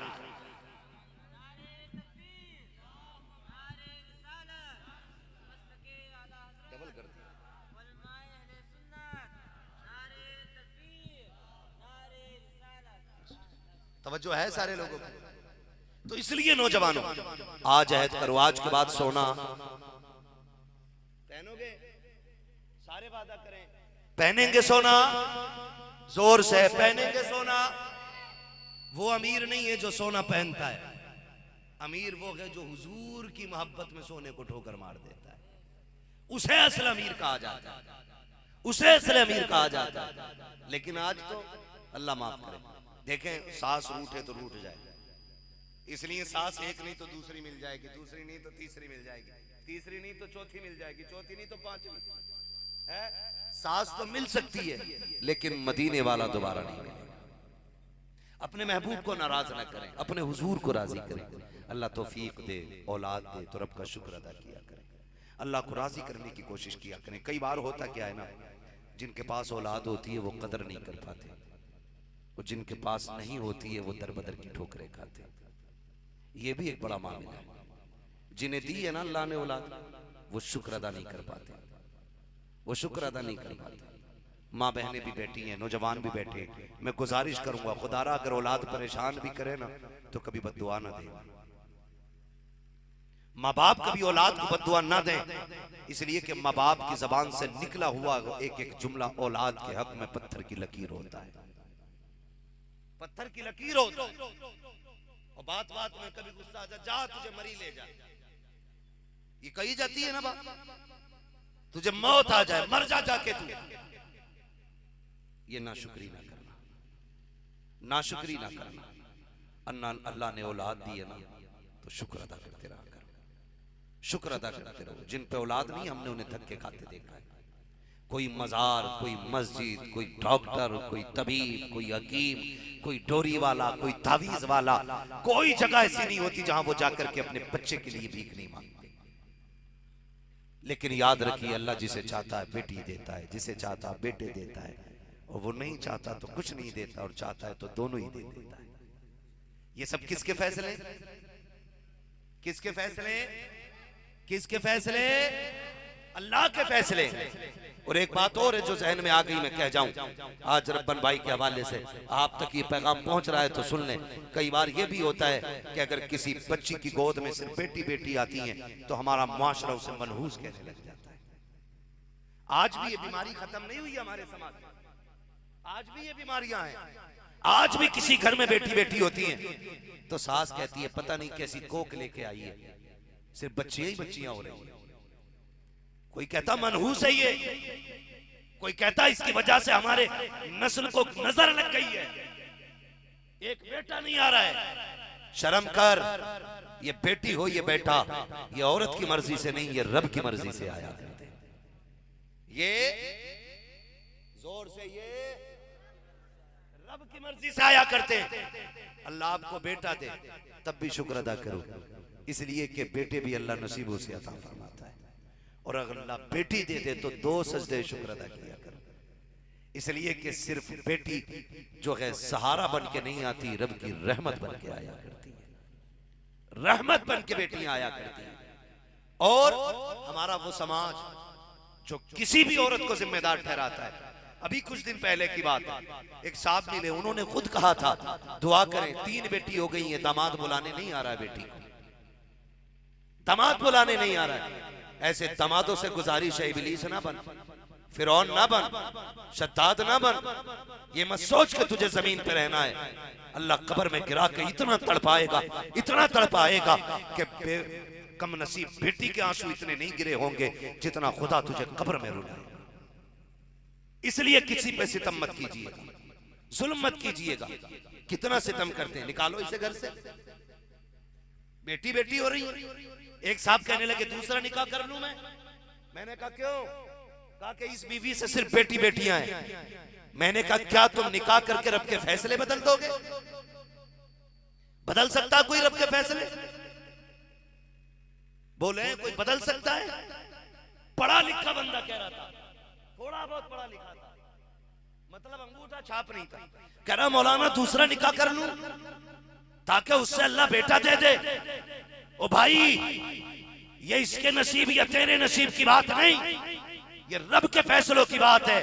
तवज्जो है सारे लोगों को। तो इसलिए नौजवानों, आज अहद करो, आज के बाद सोना पहनोगे, सारे वादा करें पहनेंगे सोना, जोर से पहनेंगे सोना। वो अमीर नहीं है जो सोना पहनता है, अमीर वो है जो हुजूर की मोहब्बत में सोने को ठोकर मार देता है। उसे असल अमीर कहा जाता है, उसे असल अमीर कहा जाता है। लेकिन आज तो अल्लाह माफ करे, देखें सांस रूठे तो रूठ जाए, इसलिए सांस एक नहीं तो दूसरी मिल जाएगी, दूसरी नहीं तो तीसरी मिल जाएगी, तीसरी नहीं तो चौथी मिल जाएगी, चौथी नहीं तो पांचवी है। सांस तो मिल सकती है लेकिन मदीने वाला दोबारा नहीं मिलेगा। अपने महबूब को नाराज न करें, अपने हुजूर को राजी करें। अल्लाह तौफीक दे, औलाद दे तो रब का शुक्र अदा किया करें, अल्लाह को राजी करने की कोशिश किया करें। कई बार होता क्या है ना, जिनके पास औलाद होती है वो कदर नहीं कर पाते, और जिनके पास नहीं होती है वो दर बदर की ठोकरें खाते। ये भी एक बड़ा मामला है। जिन्हें दी है ना अल्लाह ने औलाद, वो शुक्र अदा नहीं कर पाते, वो शुक्र अदा नहीं कर पाते। माँ बहनें भी बैठी हैं, नौजवान भी बैठे। मैं गुजारिश करूंगा, खुदारा अगर औलाद परेशान भी करे ना तो कभी बद्दुआ ना देना। माँ बाप कभी औलाद को बद्दुआ ना दें, इसलिए कि माँ बाप की जबान से निकला हुआ एक एक जुमला औलाद के हक में पत्थर की लकीर होता है, पत्थर की लकीर होता है। और बात बात में कभी गुस्सा आ जा तुझे मरी ले जा, ये कही जाती है ना बात, तुझे मौत आ जाए मर जा जाके तू, ये नाशुक्री ना करना, नाशुक्री ना करना। अल्लाह ने औलाद दी है ना तो शुक्र अदा करते रहा कर, शुक्र अदा करते रहो। जिन पे औलाद नहीं हमने उन्हें धक्के खाते देखा है। कोई मजार, कोई मस्जिद, कोई डॉक्टर, कोई तबीब, कोई हकीम, कोई डोरी वाला, कोई तावीज वाला, कोई जगह ऐसी नहीं होती जहां वो जाकर के अपने बच्चे के लिए भीख नहीं मांगते। लेकिन याद रखिए, अल्लाह जिसे चाहता है बेटी देता है, जिसे चाहता है बेटे देता है, और वो नहीं चाहता तो कुछ नहीं देता, और चाहता है तो दोनों ही दे देता है। ये सब किसके फैसले, किसके फैसले, किसके फैसले? अल्लाह के फैसले। और एक बात और है जो जहन में आ गई, मैं कह जाऊं आज रब्बन भाई के हवाले से आप तक ये पैगाम पहुंच रहा है तो सुन लें। कई बार ये भी होता है कि अगर किसी बच्ची की गोद में सिर्फ बेटी बेटी आती है तो हमारा मुआशरा उसे मनहूस कहने लग जाता है। आज भी ये बीमारी खत्म नहीं हुई हमारे समाज में, आज भी ये बीमारियां हैं। आज भी किसी घर में बेटी बेटी होती है तो सास कहती है पता नहीं कैसी कोक लेके आई है, सिर्फ बच्चियां ही बच्चियां हो रही है। कोई कहता मनहूस है ये, कोई कहता इसकी वजह से हमारे नस्ल को नजर लग गई है, एक बेटा नहीं आ रहा है। शर्म कर, ये बेटी हो ये बेटा, ये औरत की मर्जी से नहीं, ये रब की मर्जी से आया करते हैं। ये जोर से ये रब की मर्जी से आया करते हैं। अल्लाह आपको बेटा दे तब भी शुक्र अदा करो, इसलिए कि बेटे भी अल्लाह नसीबों से अता फरमाता है। और अगर अल्लाह बेटी दे दे तो 2 सजदे शुक्र अदा किया करो, इसलिए कि सिर्फ बेटी जो है सहारा बन के नहीं आती, रब की रहमत बन के आया करती है, रहमत बन के बेटियां आया करती है। और हमारा वो समाज जो किसी भी औरत को जिम्मेदार ठहराता है। अभी कुछ दिन पहले की बात है, एक साहब मिले, उन्होंने खुद कहा था दुआ करें, 3 बेटी हो गई है, दामाद बुलाने नहीं आ रहा है, बेटी को दामाद बुलाने नहीं आ रहा है। ऐसे दामादों से गुजारिश है इब्लीस ना बन, फिरौन ना बन, शद्दाद ना बन। ये मत सोच के तुझे जमीन पे रहना है, अल्लाह कब्र में गिरा के इतना तड़पाएगा, इतना तड़पाएगा कि कम नसीब बेटी के आंसू इतने नहीं गिरे होंगे जितना खुदा तुझे कब्र में रुलाएगा। इसलिए किसी पे सितम मत कीजिएगा, जुल्म मत कीजिएगा। कितना सितम करते हैं, निकालो इसे घर से। बेटी बेटी हो रही है। एक साहब कहने लगे दूसरा निकाह कर लूं मैंने कहा क्यों? कहा कि इस बीवी से सिर्फ बेटी बेटियां हैं। मैंने कहा क्या तुम निकाह करके रब के फैसले बदल दोगे? बदल सकता कोई रब के फैसले? बोले कोई बदल सकता है? पढ़ा लिखा बंदा कह रहा था, थोड़ा बहुत पढ़ा लिखा था, मतलब अंगूठा छाप नहीं था। कह रहा मौलाना दूसरा निकाह कर लूं ताकि उससे अल्लाह बेटा दे दे। ओ भाई, ये इसके नसीब या तेरे नसीब की बात नहीं, ये रब के फैसलों की बात है।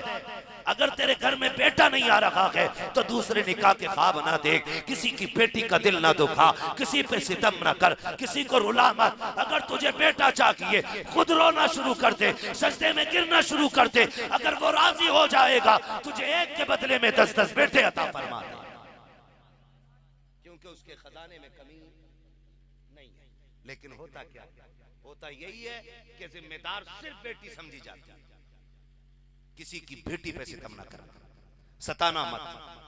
अगर तेरे घर में बेटा नहीं आ रहा है तो दूसरे निकाह के ख्वाब ना देख, किसी की बेटी का दिल ना दुखा, किसी पे सितम ना कर, किसी को रुला मत। अगर तुझे बेटा चाहिए खुद रोना शुरू कर दे, सजदे में गिरना शुरू कर दे। अगर वो राजी हो जाएगा तुझे एक के बदले में 10-10 बेटे अता फरमा दे, क्योंकि उसके खजाने में कमी नहीं है। लेकिन होता क्या, होता यही है कि जिम्मेदार सिर्फ बेटी समझी जाती है। किसी की बेटी पे सितम ना करना, सताना मत।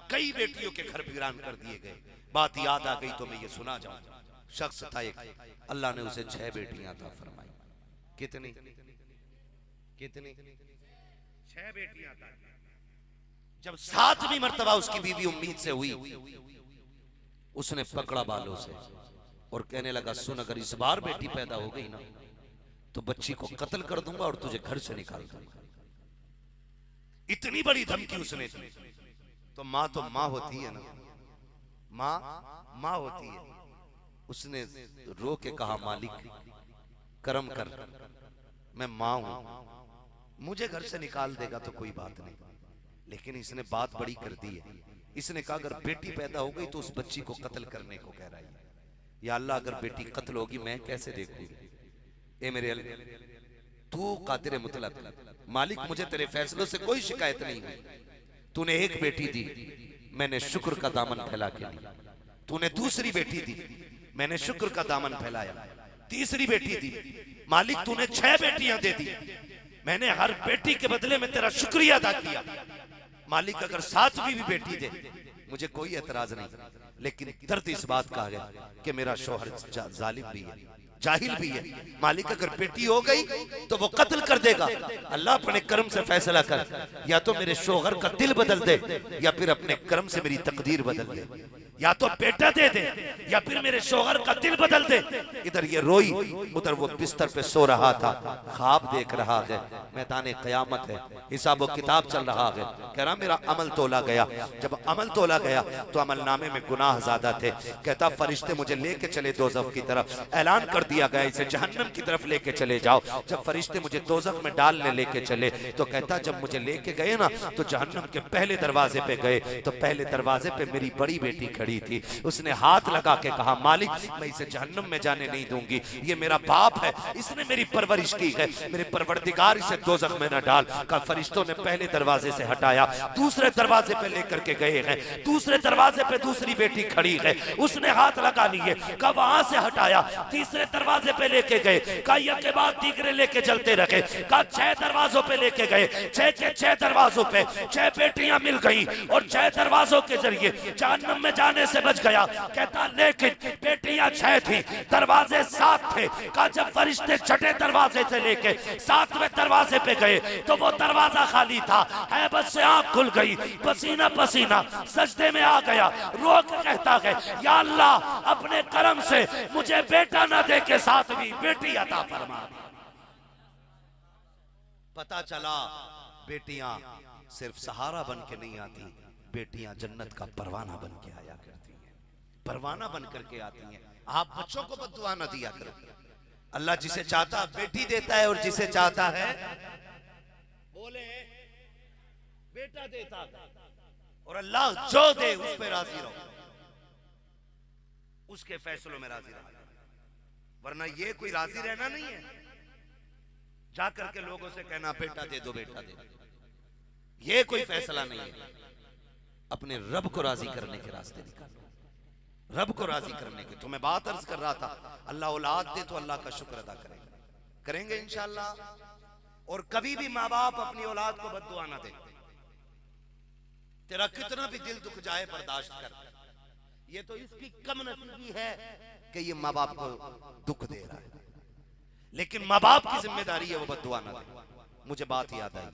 कई बेटियों के घर वीरान कर दिए गए। बात याद आ गई तो मैं ये सुना जाऊं। शख्स था एक, अल्लाह ने उसे 6 बेटियां अता फरमाई। कितनी कितनी? 6 बेटियां अता। जब 7वीं मर्तबा उसकी बीवी उम्मीद से हुई, उसने पकड़ा बालों से और कहने लगा सुन, अगर इस बार बेटी पैदा हो गई ना तो बच्ची को कत्ल कर दूंगा और तुझे घर से निकाल दूंगा। इतनी बड़ी धमकी उसने दी। तो माँ होती है ना, माँ होती है। उसने रो के कहा मालिक करम कर, मैं माँ हूं, मुझे घर से निकाल देगा तो कोई बात नहीं। लेकिन इसने बात बड़ी कर दी है। इसने कहा अगर बेटी पैदा हो गई तो उस बच्ची को कत्ल करने को कह रहा है। या अल्लाह, अगर बेटी कत्ल होगी मैं कैसे देखूंगी? ए मेरे अल्लाह, तू कादिर मुतलक मालिक, मुझे तेरे फैसलों से कोई शिकायत नहीं हुई। तूने एक बेटी दी, मैंने शुक्र का दामन फैला के लिया। तूने दूसरी बेटी दी, मैंने शुक्र का दामन फैलाया। तीसरी बेटी दी, मालिक तूने 6 बेटियां दे दी, मैंने हर बेटी के बदले में तेरा शुक्रिया अदा किया। मालिक अगर 7वीं भी बेटी दे मुझे कोई एतराज नहीं। लेकिन दर्द इस बात का है कि मेरा शौहर जालिम भी है, जाहिल भी है। मालिक अगर बेटी हो गई तो वो कत्ल कर देगा। अल्लाह अपने कर्म से फैसला कर, या तो मेरे शौहर का दिल बदल दे या फिर अपने कर्म से मेरी तकदीर बदल दे। या तो बेटा दे दे या फिर मेरे शौहर का दिल बदल दे। इधर ये रोई, उधर वो बिस्तर पे सो रहा था, ख्वाब देख रहा है। मैदान क़यामत है, हिसाब व किताब चल रहा है। कह रहा मेरा अमल तोला गया। जब अमल तोला गया तो अमल नामे में गुनाह ज्यादा थे। कहता फरिश्ते मुझे लेके चले दोज़ख की तरफ, ऐलान कर दिया गया इसे जहन्नम की तरफ लेके चले जाओ। जब फरिश्ते मुझे दोज़ख में डालने लेके चले तो कहता जब मुझे लेके गए ना तो जहन्नम के पहले दरवाजे पे गए तो पहले दरवाजे पे मेरी बड़ी बेटी खड़ी थी। उसने हाथ लगा के कहा मालिक मैं इसे जहन्नम में जाने नहीं दूंगी, ये मेरा बाप है, इसने मेरी परवरिश की है, मेरे परवरदिगार इसे दोज़ख में न डाल। का फरिश्तों ने पहले दरवाजे से हटाया, दूसरे दरवाजे पे लेकर के गए हैं। दूसरे दरवाजे पे दूसरी बेटी खड़ी है, उसने हाथ लगा लिए। का वहां से हटाया, तीसरे दरवाजे पे लेके गए। का एक के बाद तीसरे लेके चलते रहे। का 6 दरवाजों पे लेके गए। 6 के 6 दरवाजों पे 6 बेटियां मिल गई और 6 दरवाजों के जरिए जहन्नम में जाने से बच गया। कहता लेकिन बेटियां 6 थी, दरवाजे 7 थे। का जब फरिश्ते 6ठे दरवाजे से लेके 7वें दरवाजे पे गए तो वो दरवाजा खाली था। हैबत से आंख खुल गई, पसीना पसीना सजदे में आ गया। रो के कहता है या अल्लाह अपने करम से मुझे बेटा न दे के 7वीं बेटी अता फरमा। पता चला बेटियां सिर्फ सहारा बन के नहीं आती, बेटियां जन्नत का परवाना बन के आया करती हैं, परवाना बन करके आती हैं। आप बच्चों को बद्दुआ न दिया करो। अल्लाह जिसे चाहता बेटी देता है और जिसे चाहता है बोले बेटा देता है। और अल्लाह जो दे उस पे राजी रहो, उसके फैसलों में राजी रहो। वरना ये कोई राजी रहना नहीं है जा करके लोगों से कहना बेटा दे दो बेटा दे दो, ये कोई फैसला नहीं है। अपने रब को राजी करने के रास्ते निकालो। रब को राजी करने की। तो मैं बात अर्ज कर रहा था, अल्लाह औलाद दे तो अल्लाह का शुक्र अदा करेंगे इंशाअल्लाह। और कभी भी माँ बाप अपनी औलाद को बद्दुआ ना दे। तेरा कितना भी दिल दुख जाए बर्दाश्त कर, ये तो इसकी कम नसीबी है कि ये माँ बाप को दुख दे रहा है, लेकिन माँ बाप की जिम्मेदारी है वो बद्दुआ ना दे। मुझे बात याद आई,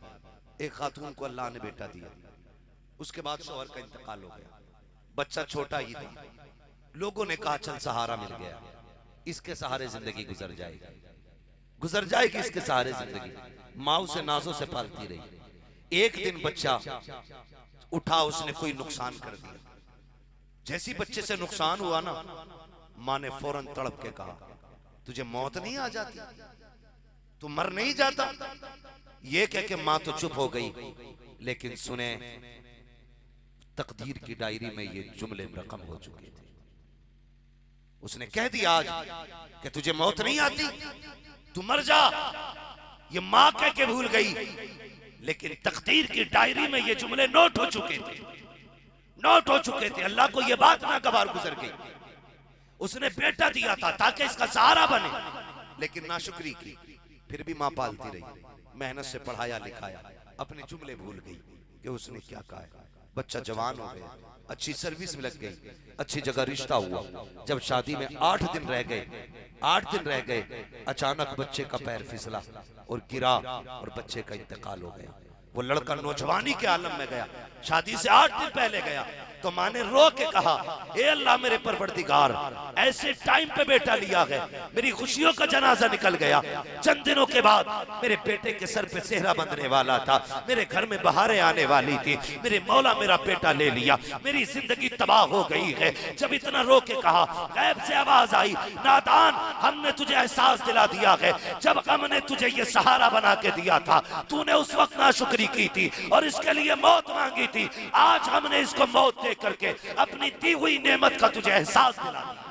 एक खातून को अल्लाह ने बेटा दिया, उसके बाद शौहर का इंतकाल हो गया, बच्चा छोटा ही था। लोगों ने कहा चल सहारा मिल गया, इसके सहारे जिंदगी गुजर जाएगी इसके सहारे जिंदगी। माँ उसे नाजों से पालती रही। एक दिन बच्चा उठा, उसने कोई नुकसान कर दिया। जैसी बच्चे से नुकसान हुआ ना, माँ ने फौरन तड़प के कहा तुझे मौत नहीं आ जाती, तू मर नहीं जाता? ये कह के माँ तो चुप हो गई, लेकिन सुने तकदीर की डायरी में ये जुमले रकम हो चुके थे। उसने कह दिया आज कि तुझे मौत नहीं आती, तू मर जा। ये माँ कह के भूल गई, लेकिन तकदीर की डायरी में ये जुमले नोट हो चुके थे। अल्लाह को ये बात ना गवार गुजर गई। उसने बेटा दिया था ताकि इसका सहारा बने, लेकिन नाशुक्री की। फिर भी माँ पालती रही, मेहनत से पढ़ाया लिखाया, अपने जुमले भूल गई कि उसने क्या कहा है। बच्चा जवान हो गया, अच्छी सर्विस में लग गई, अच्छी जगह रिश्ता हुआ। जब शादी में 8 दिन रह गए, अचानक बच्चे का पैर फिसला और गिरा और बच्चे का इंतकाल हो गया। वो लड़का नौजवानी के आलम में गया, शादी से 8 दिन पहले गया। तो माँ ने रो के कहा, ए अल्लाह मेरे परवरदिगार, ऐसे टाइम पे बेटा लिया है, मेरी खुशियों का जनाजा निकल गया। चंद दिनों के बाद मेरे बेटे के सर पे सेहरा बंधने वाला था, मेरे घर में बहारें आने वाली थी, मेरे मौला मेरा बेटा ले लिया, मेरी जिंदगी तबाह हो गई है। जब इतना रो के कहा, गैब से आवाज आई, नादान, हमने तुझे एहसास दिला दिया है, जब हमने तुझे ये सहारा बना के दिया था, तूने उस वक्त नाशुक्री की थी और इसके लिए मौत मांगी थी। आज हमने इसको मौत दे करके अपनी दी हुई नेमत का तुझे एहसास दिला दिया।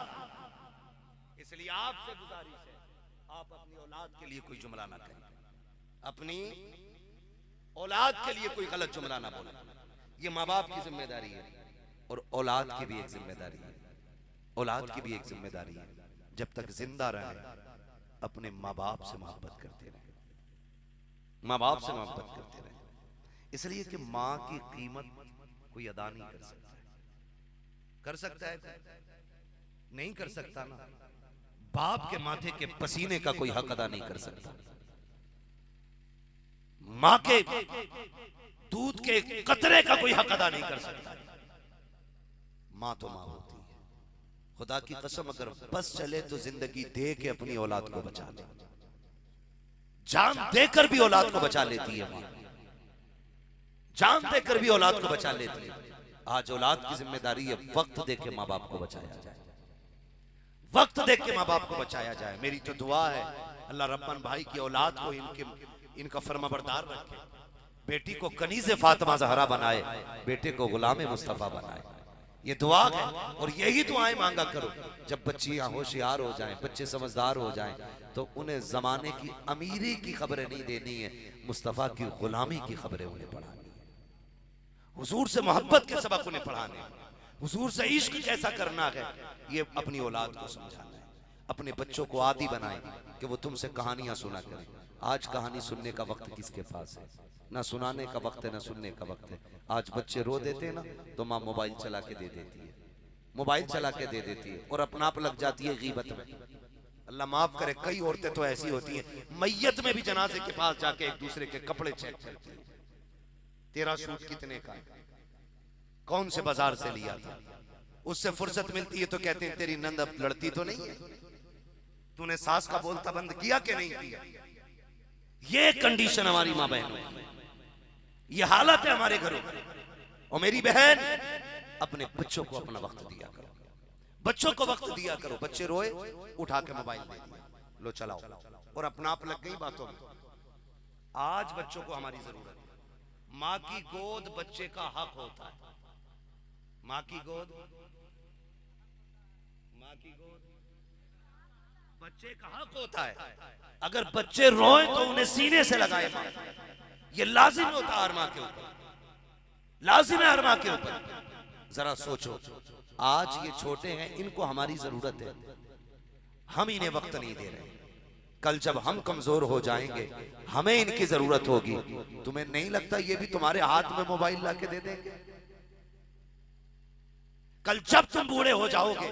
इसलिए आपसे गुजारिश है, आप अपनी औलाद के लिए कोई जुमला ना कहें, अपनी औलाद के लिए कोई गलत जुमला ना बोले। ये माँ बाप की जिम्मेदारी है और औलाद की भी एक जिम्मेदारी है। औलाद की भी एक जिम्मेदारी है, जब तक जिंदा रहे अपने माँ बाप से मोहब्बत करते रहे, माँ बाप से मोहब्बत करते रहे। इसलिए कि माँ की कीमत कोई अदा नहीं कर सकता है। कर सकता है? नहीं कर सकता ना। बाप के माथे के पसीने का कोई हक अदा नहीं कर सकता, माँ के दूध के कतरे का कोई हक अदा नहीं कर सकता। माँ तो माँ होती है। खुदा की कसम, अगर बस चले तो जिंदगी दे के अपनी औलाद को बचा ले, जान देकर भी औलाद को बचा लेती है माँ, जान देकर भी औलाद को बचा लेती है। आज औलाद की जिम्मेदारी है वक्त दे के माँ बाप को बचाया जाए, वक्त दे के माँ बाप को बचाया जाए। मेरी तो दुआ है अल्लाह रब्बान भाई की औलाद को इनका फर्माबरदार रखे, बेटी को कनीज़े फातिमा ज़हरा बनाए, बेटे को गुलाम मुस्तफ़ा बनाए। ये दुआ है और यही दुआएं मांगा करो। जब बच्चियां होशियार हो जाएं, बच्चे समझदार हो जाएं, तो उन्हें जमाने की अमीरी की खबरें नहीं देनी है, मुस्तफ़ा की गुलामी की खबरें उन्हें पढ़ानी है, हुजूर से मोहब्बत के सबक उन्हें पढ़ाने हैं, हुजूर से इश्क कैसा करना है ये अपनी औलाद को समझाना है। अपने बच्चों को आदी बनाएं कि वो तुमसे कहानियां सुना करें। आज कहानी सुनने का वक्त किसके पास है? ना सुनाने का वक्त है ना सुनने का वक्त है। आज बच्चे रो देते हैं ना तो माँ मोबाइल चला के दे देती है, मोबाइल चला के दे देती है और अपना आप लग जाती है गीबत में। अल्लाह माफ करे, कई औरतें तो ऐसी होती हैं, मैयत में भी जनाजे के पास जाके एक दूसरे के कपड़े चेक करती है। तेरा सूट कितने का है, कौन से बाजार से लिया था? उससे फुर्सत मिलती है तो कहते हैं तेरी नंद अब लड़ती तो नहीं है, तूने सास का बोलता बंद किया कि नहीं किया? ये कंडीशन हमारी माँ बहनों की, ये हालत है हमारे घरों की। और मेरी बहन, अपने बच्चों को अपना वक्त दिया करो, बच्चों को वक्त दिया करो। बच्चे रोए, उठा के मोबाइल दे दिया, लो चलाओ, और अपना आप लग गई बातों में। आज बच्चों को हमारी जरूरत है। माँ की गोद बच्चे का हक होता है, माँ की गोद, माँ की गोद बच्चे का हक होता है। अगर बच्चे रोए तो उन्हें सीने से लगाए माँ, ये लाजिम होता है हर माँ के ऊपर, लाजिम है हर माँ के ऊपर। जरा सोचो, आज ये छोटे हैं, इनको हमारी जरूरत है, हम इन्हें वक्त नहीं दे रहे। कल जब हम कमजोर हो जाएंगे, हमें इनकी जरूरत होगी। तुम्हें नहीं लगता ये भी तुम्हारे हाथ में मोबाइल लाके दे देंगे? कल जब तुम बूढ़े हो जाओगे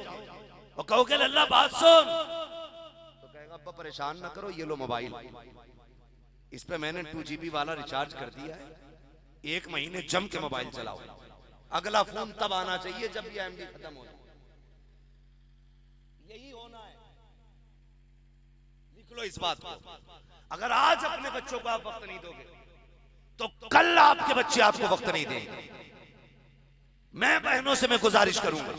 और कहोगे अल्लाह बात सुन, तो कहेगा अब्बा परेशान ना करो, ये लो मोबाइल, इस पे मैंने 2 GB वाला रिचार्ज कर दिया है, 1 महीने जम के मोबाइल चलाओ। अगला फोन तब आना चाहिए जब ये एमडी खत्म हो जाए। यही होना है, लिख लो इस बात को। अगर आज अपने बच्चों को आप वक्त नहीं दोगे तो कल आपके बच्चे आपको वक्त नहीं देंगे। मैं बहनों से मैं गुजारिश करूंगा,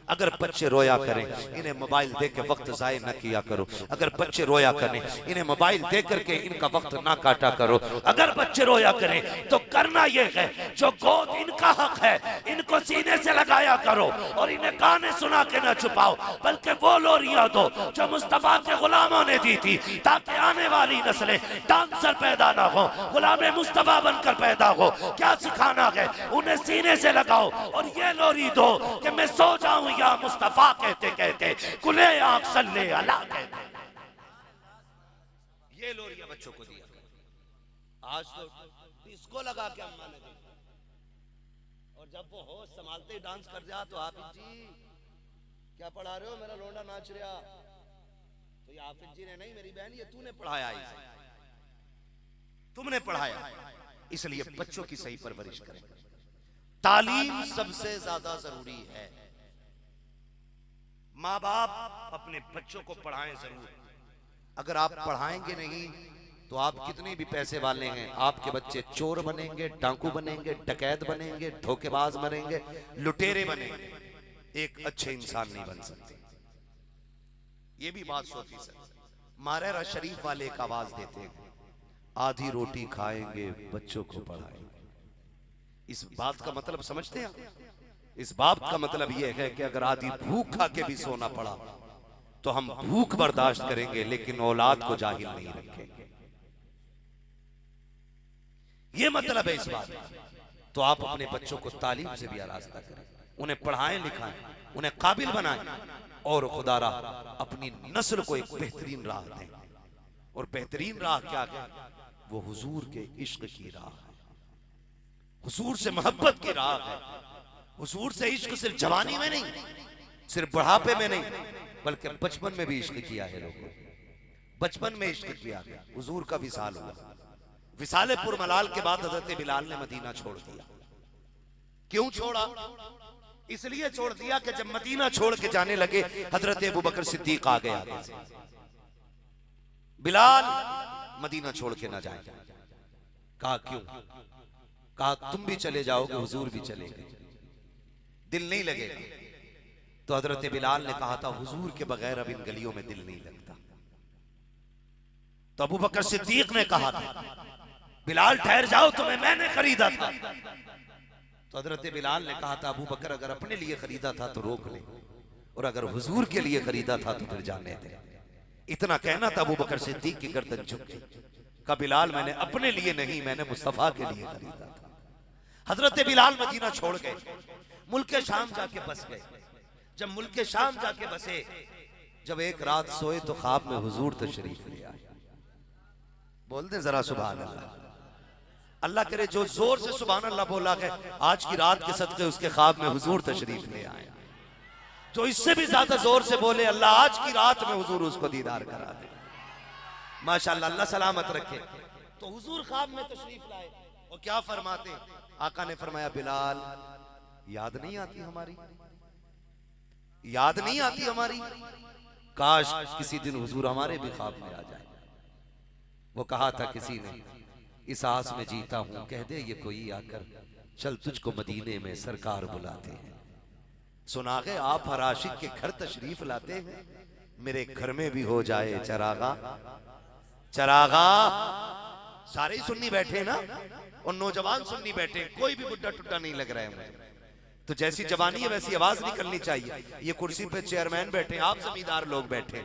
अगर बच्चे रोया करें इन्हें मोबाइल दे के वक्त जाए न किया करो। अगर बच्चे रोया करें इन्हें मोबाइल दे करके इनका वक्त ना काटा करो। अगर बच्चे रोया करें तो करना यह है, जो गोद इनका हक है इनको सीने से लगाया करो और इन्हें गाने सुना के ना छुपाओ, बल्कि वो लोरियां दो जो मुस्तफा के गुलामों ने दी थी, ताकि आने वाली नस्लें डांसर पैदा ना हो, गुलाम मुस्तफा बनकर पैदा हो। क्या सिखाना है उन्हें? सीने से लगाओ और ये लोरी दो कि मैं सो जाऊं या मुस्तफा कहते कहते कुले आंख सल्ले अला कहते। ये लोरिया बच्चों को दिया। आज तो डिस्को लगा के अम्मा ने दी, और जब वो होश संभालते ही डांस कर दिया तो हाफिज जी क्या पढ़ा रहे हो, मेरा लोंडा नाच रहा। तो ये हाफिज जी ने नहीं, मेरी बहन ये तूने पढ़ाया, इसे तुमने पढ़ाया। इसलिए बच्चों की सही परवरिश करें। तालीम सबसे ज्यादा जरूरी है। माँ बाप अपने बच्चों को पढ़ाएं जरूर। अगर आप पढ़ाएंगे नहीं तो आप कितने भी पैसे वाले हैं, आपके बच्चे चोर बनेंगे, डाकू बनेंगे, डकैत बनेंगे, धोखेबाज बनेंगे, लुटेरे बनेंगे, एक अच्छे इंसान नहीं बन सकते। ये भी बात 100%। मारेरा शरीफ वाले एक आवाज देते हैं, आधी रोटी खाएंगे बच्चों को पढ़ाएंगे। इस बात का मतलब समझते हैं? इस बात का मतलब यह है कि अगर आधी भूख खा के भी सोना पड़ा तो हम भूख बर्दाश्त करेंगे, लेकिन औलाद को जाहिल नहीं रखेंगे। यह मतलब है इस बात का। तो आप अपने बच्चों को तालीम से भी आरास्ता करें, उन्हें पढ़ाएं लिखाएं, उन्हें काबिल बनाएं, और खुदारा अपनी नस्ल को एक बेहतरीन राह दें। और बेहतरीन राह क्या है? वो हुजूर के इश्क की राह है, हुजूर से मोहब्बत की राह है। हुजूर से इश्क सिर्फ जवानी में नहीं, सिर्फ बुढ़ापे में नहीं, बल्कि बचपन में भी इश्क किया है लोगों। बचपन में इश्क किया गया। हुजूर का विसाल हुआ, विसाले पुरमलाल के बाद हजरत बिलाल ने मदीना छोड़ दिया। क्यों छोड़ा? इसलिए छोड़ दिया कि जब मदीना छोड़ के जाने लगे हजरत अबू बकर सिद्दीक आ गए आगे से, बिलाल मदीना छोड़ के ना जाए। कहा क्यों? कहा तुम भी चले जाओगे, हुजूर भी चले गए, दिल नहीं लगेगा। तो हजरत बिलाल ने कहा था हुजूर के बगैर अब इन गलियों में दिल नहीं लगता। तो अबू बकर सिद्दीक ने कहा था बिलाल ठहर जाओ, तुम्हें मैंने खरीदा था। तो हजरत बिलाल ने कहा था अबू बकर अगर अपने लिए खरीदा था तो रोक ले, और अगर हुजूर के लिए खरीदा था तो फिर जाने दे। इतना कहना था अबू बकर सिद्दीक की गर्दन झुक गई। कहा बिलाल मैंने अपने लिए नहीं, मैंने मुस्तफा के लिए खरीदा था। हजरत बिलाल मदीना छोड़ गए, मुल्क शाम जाके बस गए। जब मुल्क शाम जाके बसे, जब एक रात सोए तो ख्वाब में हुजूर तशरीफ ले आए। बोल दे जरा सुभान अल्लाह। अल्लाह करे जो जोर से सुभान अल्लाह बोला है आज की रात के सदके उसके ख्वाब में हुजूर तशरीफ ले आए। जो इससे भी ज्यादा जोर से बोले अल्लाह आज की रात में हुजूर उसको दीदार करा दे। माशाअल्लाह, अल्लाह सलामत रखे। तो हुजूर ख्वाब में तशरीफ लाए और क्या फरमाते? आका ने फरमाया बिलाल याद नहीं आती हमारी, याद नहीं आती हमारी? काश किसी दिन हुजूर हमारे भी ख्वाब में आ जाए। वो कहा था किसी ने इस आस में जीता हूं, कह दे ये कोई आकर चल तुझको मदीने में सरकार बुलाते हैं। सुना गए आप हर आशिक के घर तशरीफ लाते हैं, मेरे घर में भी हो जाए चरागा। चरागा सारे ही सुन्नी बैठे ना, और नौजवान सुन्नी बैठे, कोई भी बुड्ढा टुड्डा नहीं लग रहा है मुझे। तो जैसी जवानी है वैसी आवाज निकलनी चाहिए। ये कुर्सी पे चेयरमैन बैठे, आप जमींदार लोग बैठे,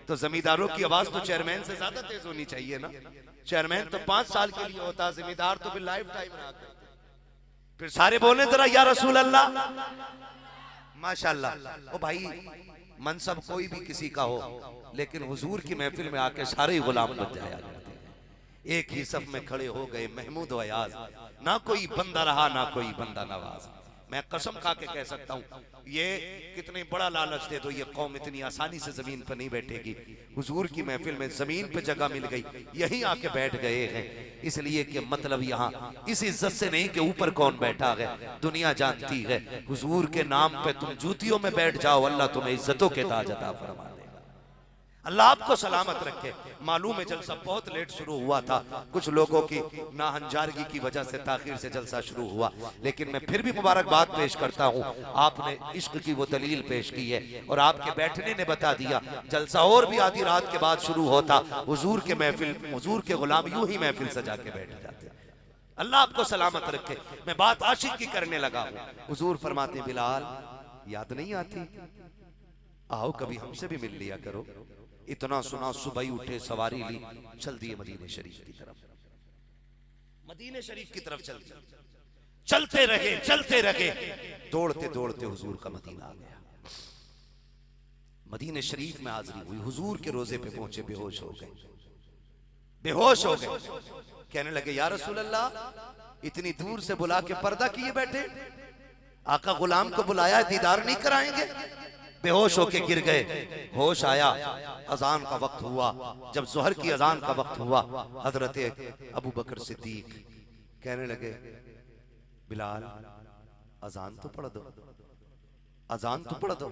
तो जमींदारों की आवाज तो चेयरमैन से ज्यादा तेज होनी चाहिए ना। चेयरमैन तो 5 साल के लिए होता, जमींदार तो फिर लाइफ टाइम रहा करते। फिर सारे बोले जरा या रसूल अल्लाह। माशाल्लाह। ओ भाई, मनसब कोई भी किसी का हो, लेकिन हुजूर की महफिल में आके सारे ही गुलाम बन जाया करते हैं। एक ही सफ में खड़े हो गए महमूद अयाज, ना कोई बंदा रहा ना कोई बंदा नवाज। मैं कसम खा के कह सकता हूँ, ये कितने बड़ा लालच दे तो ये कौम इतनी आसानी से जमीन पर नहीं बैठेगी। हुजूर की महफिल में जमीन पे जगह मिल गई, यहीं आके बैठ गए हैं। इसलिए कि मतलब यहाँ इस इज्जत से नहीं कि ऊपर कौन बैठा है, दुनिया जानती है हुजूर के नाम पे तुम जूतियों में बैठ जाओ, अल्लाह तुम्हें इज्जतों के ताज अता फरमा देगा। अल्लाह आपको सलामत रखे। मालूम है जलसा बहुत लेट शुरू हुआ था, कुछ लोगों की नाहंजारगी की वजह से ताखीर से जलसा शुरू हुआ, लेकिन मैं फिर भी मुबारकबाद पेश करता हूँ। आपने इश्क की वो दलील पेश की है और आपके बैठने ने बता दिया, जलसा और भी आधी रात के बाद शुरू होता, हुजूर के महफिल, हुजूर के गुलाम यूं ही महफिल सजा के बैठ जाते। अल्लाह आपको सलामत रखे। मैं बात आशिक की करने लगा। हुजूर फरमाते, बिलाल याद नहीं आती, आओ कभी हमसे भी मिल लिया करो। इतना सुना सुबह ही उठे, सवारी ली, चल दिए मदीने शरीफ की तरफ। मदीने शरीफ की तरफ चल दिए, चलते रहे, दौड़ते दौड़ते हुजूर का मदीना आ गया। मदीने शरीफ में हाजिरी हुई, हुजूर के रोजे पे पहुंचे, बेहोश हो गए। कहने लगे, या रसूल अल्लाह, इतनी दूर से बुला के पर्दा किए बैठे, आका गुलाम को बुलाया, दीदार नहीं कराएंगे? बेहोश होके गिर गए। होश आया, अजान का वक्त हुआ। जब जोहर की अजान का वक्त हुआ, हजरत अबू बकर सिद्दीक कहने लगे, बिलाल अजान तो पढ़ दो, अजान तो पढ़ दो।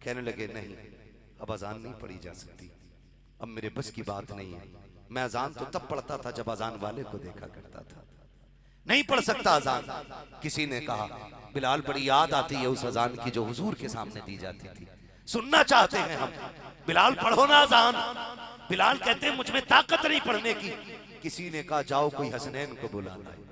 कहने लगे, नहीं अब अजान नहीं पढ़ी जा सकती, अब मेरे बस की बात नहीं है। मैं अजान तो तब पढ़ता था जब अजान वाले को देखा करता था, नहीं पढ़ सकता अजान। किसी ने कहा, बिलाल बड़ी याद आती है उस अजान की जो हुजूर के सामने दी जाती थी, सुनना चाहते हैं हम, बिलाल पढ़ो ना अजान। बिलाल कहते हैं, मुझ में ताकत नहीं पढ़ने की। किसी ने कहा, जाओ कोई हसनैन को बुला लाए।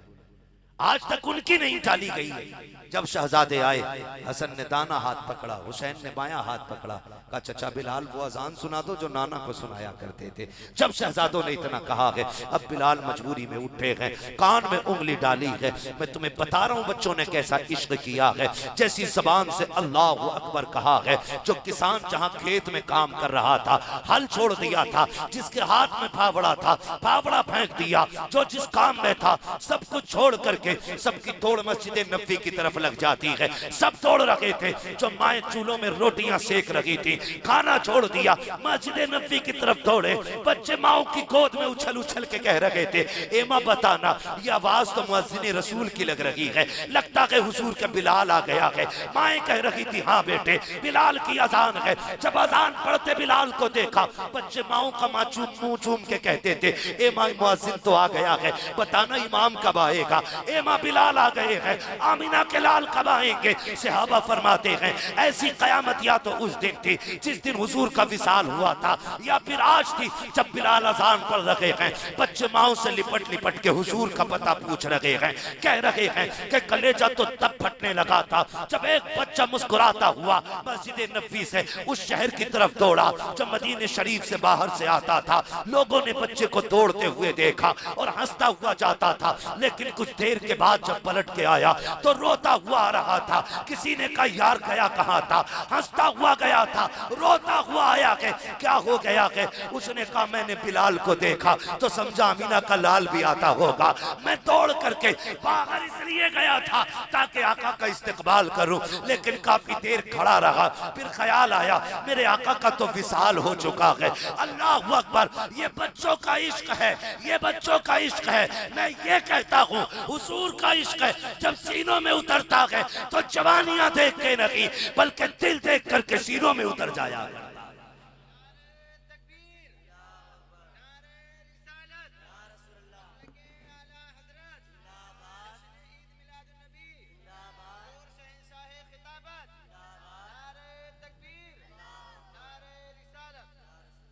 आज तक उनकी नहीं टाली गई है। जब शहजादे आए, हसन ने दाना हाथ पकड़ा, हुसैन ने बायां हाथ पकड़ा, कहा चचा बिलाल वो अजान सुना दो जो नाना को सुनाया करते थे। जब शहजादों ने इतना कहा है, अब बिलाल मजबूरी में उठे हैं, कान में उंगली डाली है। मैं तुम्हें बता रहा हूं बच्चों ने कैसा इश्क किया है। जैसी जबान से अल्लाह अकबर कहा है, जो किसान जहां खेत में काम कर रहा था, हल छोड़ दिया था, जिसके हाथ में फावड़ा था, फावड़ा फेंक दिया, जो जिस काम में था सब कुछ छोड़ करके सबकी तोड़ मस्जिद नबी की तरफ लग जाती है। सब तोड़ रखे थे, जो माए चूल्हों में रोटियां सेक रही थी, खाना छोड़ दिया, मस्जिद नबी की तरफ दौड़े। बच्चे माओ की गोद में उछल उछल के कह रहे थे, ए मां बताना, ये आवाज तो मुअज्जिन रसूल की लग रही है, लगता है हुजूर का बिलाल आ गया है। माए कह रही थी, हाँ बेटे बिलाल की अजान है। जब अजान पढ़ते बिलाल को देखा, बच्चे माओ का मुंह चूम के कहते थे, ए मां मुअज्जिन तो आ गया है, बताना इमाम कब आएगा। ए मां बिलाल आ गए हैं, आमिना के लाल कब आएंगे। सहाबा फरमाते हैं, ऐसी कयामत या तो उस दिन थी जिस दिन हुजूर का विसाल हुआ था, या फिर आज थी जब बिलाल अजान पढ़ रहे हैं। बच्चे माओ से लिपट लिपट के हुजूर का पता पूछ रहे हैं, कह रहे हैं कि कलेजा तो तब फटने लगा था जब एक बच्चा मुस्कुराता हुआ मस्जिद नबी से उस शहर की तरफ दौड़ा जब मदीने शरीफ से बाहर से आता था। लोगों ने बच्चे को दौड़ते हुए देखा और हंसता हुआ जाता था, लेकिन कुछ देर के बाद जब पलट के आया तो रोता हुआ आ रहा था। किसी ने कहा, यार गया कहाँ था? हंसता हुआ गया था, रोता हुआ आया है, क्या हो गया है? उसने कहा, मैंने बिलाल को देखा तो समझा अमीना का लाल भी आता होगा। मैं दौड़ करके बाहर इसलिए गया था ताकि आका का इस्तकबाल करूं, लेकिन काफी देर खड़ा रहा। फिर ख्याल आया मेरे आका का तो विसाल हो चुका है। अल्लाह अकबर, ये बच्चों का इश्क है, ये बच्चों का इश्क है। मैं ये कहता हूँ हुजूर का इश्क है, जब सीनों में उतरता है तो जवानियां देख के नहीं बल्कि दिल देख करके सीनों में उतर जाया।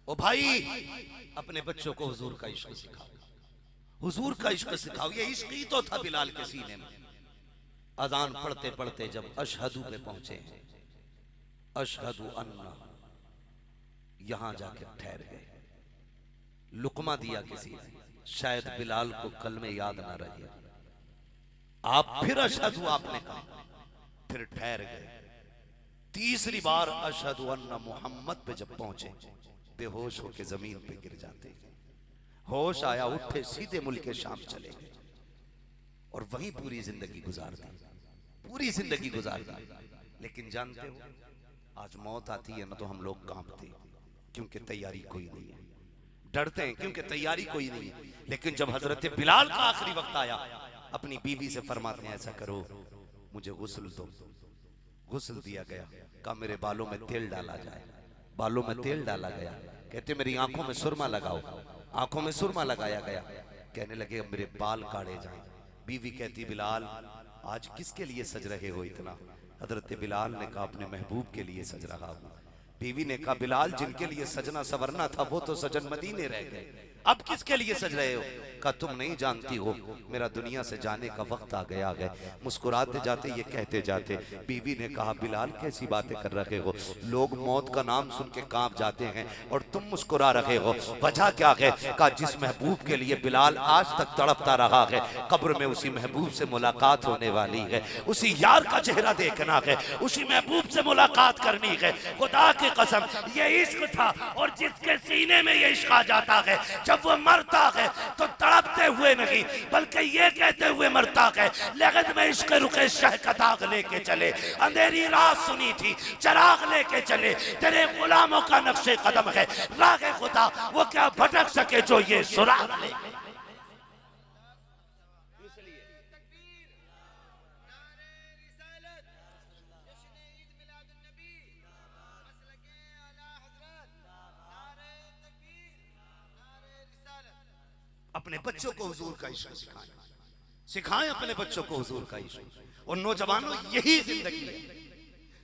ओ भाई, अपने बच्चों को हुजूर का इश्क सिखाओ, हुजूर का इश्क सिखाओ। ये इश्क ही तो था बिलाल के सीने में। अजान पढ़ते पढ़ते जब अशहदु पे पहुंचे, अशहदु अन्ना, यहां जाके ठहर गए। लुकमा दिया किसी ने, शायद बिलाल को कल में याद ना रहे। आप फिर अशहदु आपने कहा, फिर ठहर गए। तीसरी बार अशहदु अन्ना मोहम्मद पे जब पहुंचे, बेहोश होके जमीन पे गिर जाते। होश आया, उठे, सीधे मुल्क शाम चले गए और वहीं पूरी जिंदगी गुजार दी, पूरी जिंदगी गुजार दी। लेकिन जानते हो, आज मौत आती है ना तो हम लोग कांपते हैं, क्योंकि तैयारी कोई नहीं है। डरते हैं क्योंकि तैयारी कोई नहीं है। लेकिन जब हजरत बिलाल का आखिरी वक्त आया, अपनी बीवी से फरमाते हैं, ऐसा करो, मुझे गुस्ल दो। गुस्ल दिया गया। कहा मेरे बालों में तेल डाला जाए। बालों में तेल डाला गया। कहते मेरी आंखों में सुरमा लगाओ। आंखों में सुरमा लगाया गया। कहने लगे अब मेरे बाल काटे जाएं। बीवी कहती बिलाल आज किसके लिए सज रहे हो इतना? हजरत बिलाल ने कहा अपने महबूब के लिए सज रहा हूं। बीवी ने कहा बिलाल जिनके लिए सजना सवरना था वो तो सजन मदीने रह गए, अब किसके लिए सज रहे हो? कहा तुम नहीं जानती हो मेरा दुनिया से जाने का वक्त आ गया है। मुस्कुराते जाते ये कहते जाते बीवी ने कहा बिलाल कैसी बातें कर रहे हो? लोग मौत का नाम सुन के कांप जाते हैं और तुम मुस्कुरा रहे हो, वजह क्या है? कहा जिस महबूब के लिए बिलाल आज तक तड़पता रहा है, कब्र में उसी महबूब से मुलाकात होने वाली है, उसी यार का चेहरा देखना है, उसी महबूब से मुलाकात करनी है। खुदा की कसम ये इश्क था, और जिसके सीने में ये इश्क आ जाता है जब वो मरता है तो तड़पते हुए नहीं बल्कि ये कहते हुए मरता है, लगन में इश्क रुके शह का दाग लेके चले, अंधेरी रात सुनी थी चराग लेके चले, तेरे गुलामों का नक्शे कदम है रागे खुदा, वो क्या भटक सके जो ये सुराग ले। अपने बच्चों को हुजूर का इश्क सिखाएं, सिखाएं अपने बच्चों को हुजूर का इश्क। और नौजवानों यही जिंदगी है,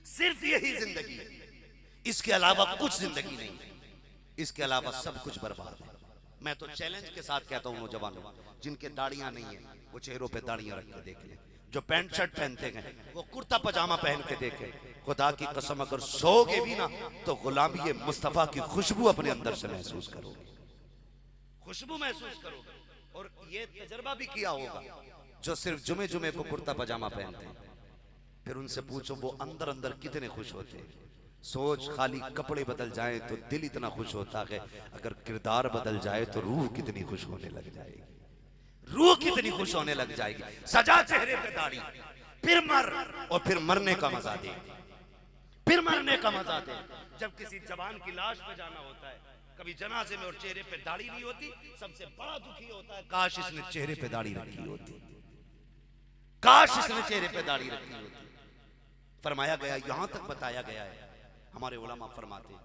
सिर्फ यही जिंदगी है, इसके अलावा कुछ जिंदगी नहीं है, इसके अलावा सब कुछ बर्बाद है। मैं तो चैलेंज के साथ कहता हूं नौजवानों, जिनके दाढ़ियां नहीं है वो चेहरों पे दाढ़ियां रख के देख लें, जो पैंट शर्ट पहनते हैं वो कुर्ता पजामा पहन के देखें। खुदा की कसम अगर सोओगे भी ना तो गुलामी मुस्तफा की खुशबू अपने अंदर से महसूस करोगे, खुशबू महसूस करोगे। और ये तजर्बा भी किया होगा जो सिर्फ जुमे जुमे को कुर्ता पजामा पहनते हैं, फिर उनसे पूछो वो अंदर अंदर कितने खुश होते हैं। सोच खाली कपड़े बदल जाए तो दिल इतना खुश होता है, अगर किरदार बदल जाए तो रूह कितनी खुश होने लग जाएगी, रूह कितनी खुश होने लग जाएगी। सजा चेहरे पे दाढ़ी, फिर मर, और फिर मरने का मजा दे, फिर मरने का मजा दे। जब किसी जवान की लाश पे जाना होता है, कभी जनाजे में, और चेहरे पे दाढ़ी नहीं होती, सबसे बड़ा दुखी होता है काश इसने चेहरे पे दाढ़ी रखी होती, काश इसने चेहरे पे दाढ़ी रखी होती। फरमाया गया, यहां तक बताया गया है, हमारे उलमा फरमाते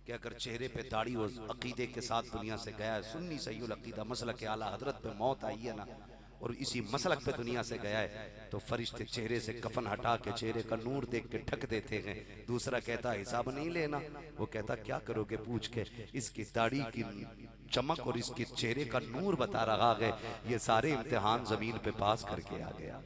कि अगर चेहरे पे दाढ़ी और अकीदे के साथ दुनिया से गया है, सुन्नी सहीउल अकीदा मसलक आला हजरत पे मौत आई है ना, और इसी मसलक पे दुनिया से गया है, तो फरिश्ते चेहरे से कफन हटा के चेहरे का नूर देख के ठक देते हैं। दूसरा कहता हिसाब नहीं लेना, वो कहता क्या करोगे पूछ के, इसकी दाढ़ी की चमक और इसके चेहरे का नूर बता रहा है, ये सारे इम्तिहान जमीन पे पास करके आ गया,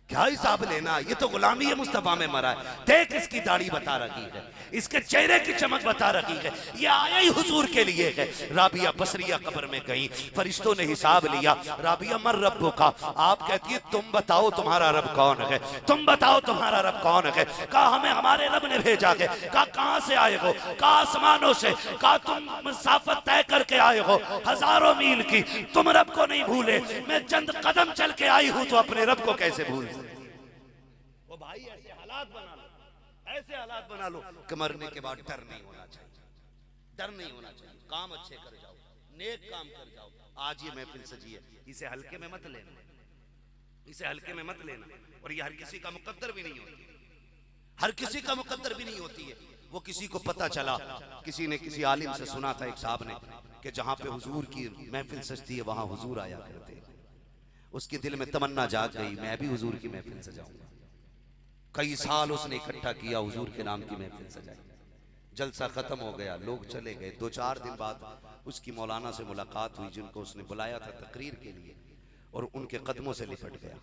क्या हिसाब लेना? ये तो गुलामी है मुस्तफा में मरा है। देख इसकी दाढ़ी बता रही है, इसके चेहरे की चमक बता रही है, ये आया ही हुजूर के लिए है। राबिया बसरिया कब्र में गई, फरिश्तों ने हिसाब लिया, राबिया मर रब्बु का, आप कहती है तुम बताओ तुम्हारा रब कौन है, तुम बताओ तुम्हारा रब कौन है। कहा हमें हमारे रब ने भेजा है। कहा कहां से आए हो? कहा आसमानों से। कहा तुम मुसाफत तय करके आए हो हजारों मील की, तुम रब को नहीं भूले, मैं चंद कदम चल के आई हूं तो अपने रब को कैसे भूल? वो भाई ऐसे हालात बना लो, ऐसे हालात बना लो कि मरने के बाद डर नहीं होना चाहिए, डर नहीं होना चाहिए। काम अच्छे कर जाओ, नेक काम कर जाओ। आज ये महफिल सजी है, इसे हल्के में मत लेना, इसे हल्के में मत लेना। और ये हर किसी का मुकद्दर भी नहीं होती, हर किसी का मुकद्दर भी नहीं होती है। वो किसी को पता चला, किसी ने किसी आलिम से सुना था, एक साहब ने, कि जहां पे हुजूर की महफिल सजती है वहां हुजूर आया करते हैं। उसके दिल में तमन्ना जाग गई, मैं भी हुजूर की महफिल सजाऊंगा। कई साल उसने इकट्ठा किया, हुजूर के नाम की महफिल सजाई। जलसा खत्म हो गया, लोग चले गए। 2-4 दिन बाद उसकी मौलाना से मुलाकात हुई, जिनको उसने बुलाया था तकरीर के लिए, और उनके कदमों से लिपट गया।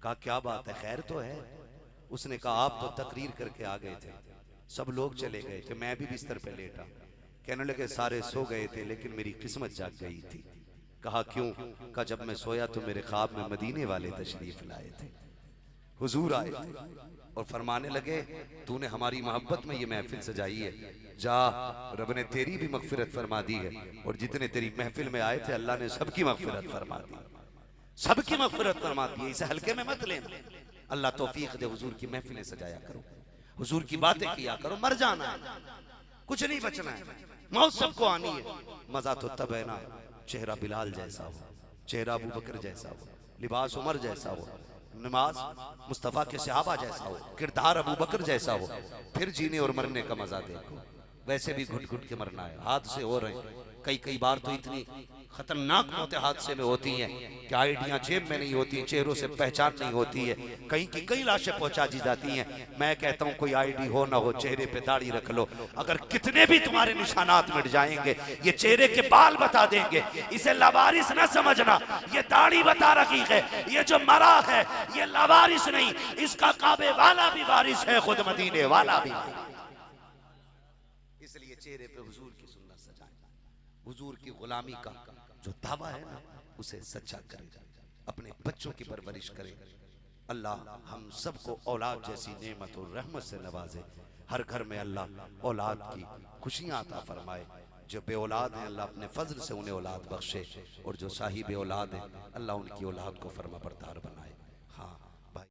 कहा क्या बात है, खैर तो है? उसने कहा आप तो तकरीर करके आ गए थे, सब लोग चले गए थे, मैं भी बिस्तर पे लेटा। कहने लगे सारे सो गए थे लेकिन मेरी किस्मत जाग गई थी। कहा क्यों? कहा जब मैं सोया तो मेरे ख्वाब में मदीने वाले तशरीफ लाए थे, हुजूर आए थे और फरमाने लगे तूने हमारी मोहब्बत में ये महफिल सजाई है, जा रब ने तेरी भी मगफिरत फरमा दी है, और जितने तेरी महफिल में आए थे अल्लाह ने सबकी मगफिरत फरमा दी, सबकी मगफिरत फरमा दी है। इसे हल्के में मत लेना। अल्लाह तौफीक दे, हुजूर की महफिलें सजाया करो, हुजूर की बातें किया करो। मर जाना है, कुछ नहीं बचना है, मौत सबको आनी है। मजा तो तब है ना चेहरा बिलाल जैसा हो, चेहरा अबू बकर जैसा हो, लिबास उमर जैसा हो, नमाज मुस्तफ़ा के सहाबा जैसा हो, किरदार अबू बकर जैसा हो, फिर जीने और मरने का मजा देखो। वैसे भी घुट घुट के मरना है, हादसे हो रहे हैं। कई बार तो इतनी खतरनाक मौतें हादसे में होती हैं कि आइडियां जेब में नहीं होती, चेहरों से पहचान नहीं होती है, कहीं की कई लाशें पहुंचा दी जाती हैं। मैं कहता हूं कोई आईडी हो ना हो, चेहरे पे दाढ़ी रख लो, अगर कितने भी तुम्हारे निशानात मिट जाएंगे ये चेहरे के बाल बता देंगे। इसे लावारिस ना समझना, ये दाढ़ी बता रखी है, ये जो मरा है ये लावारिस नहीं, इसका काबे वाला भी वारिस है, खुद मदीने वाला भी। इसलिए चेहरे पे हुजूर की सुन्नत सजाएं, हुजूर की गुलामी का जो दावा है ना उसे सच्चा करें, अपने बच्चों की परवरिश करें। अल्लाह हम सबको औलाद जैसी नेमत और रहमत से नवाजे, हर घर में अल्लाह औलाद की खुशियां अता फरमाए। जो बे औलाद हैं अल्लाह अपने फजल से उन्हें औलाद बख्शे, और जो साहिब औलाद हैं अल्लाह उनकी औलाद को फरमा बरदार बनाए। हाँ,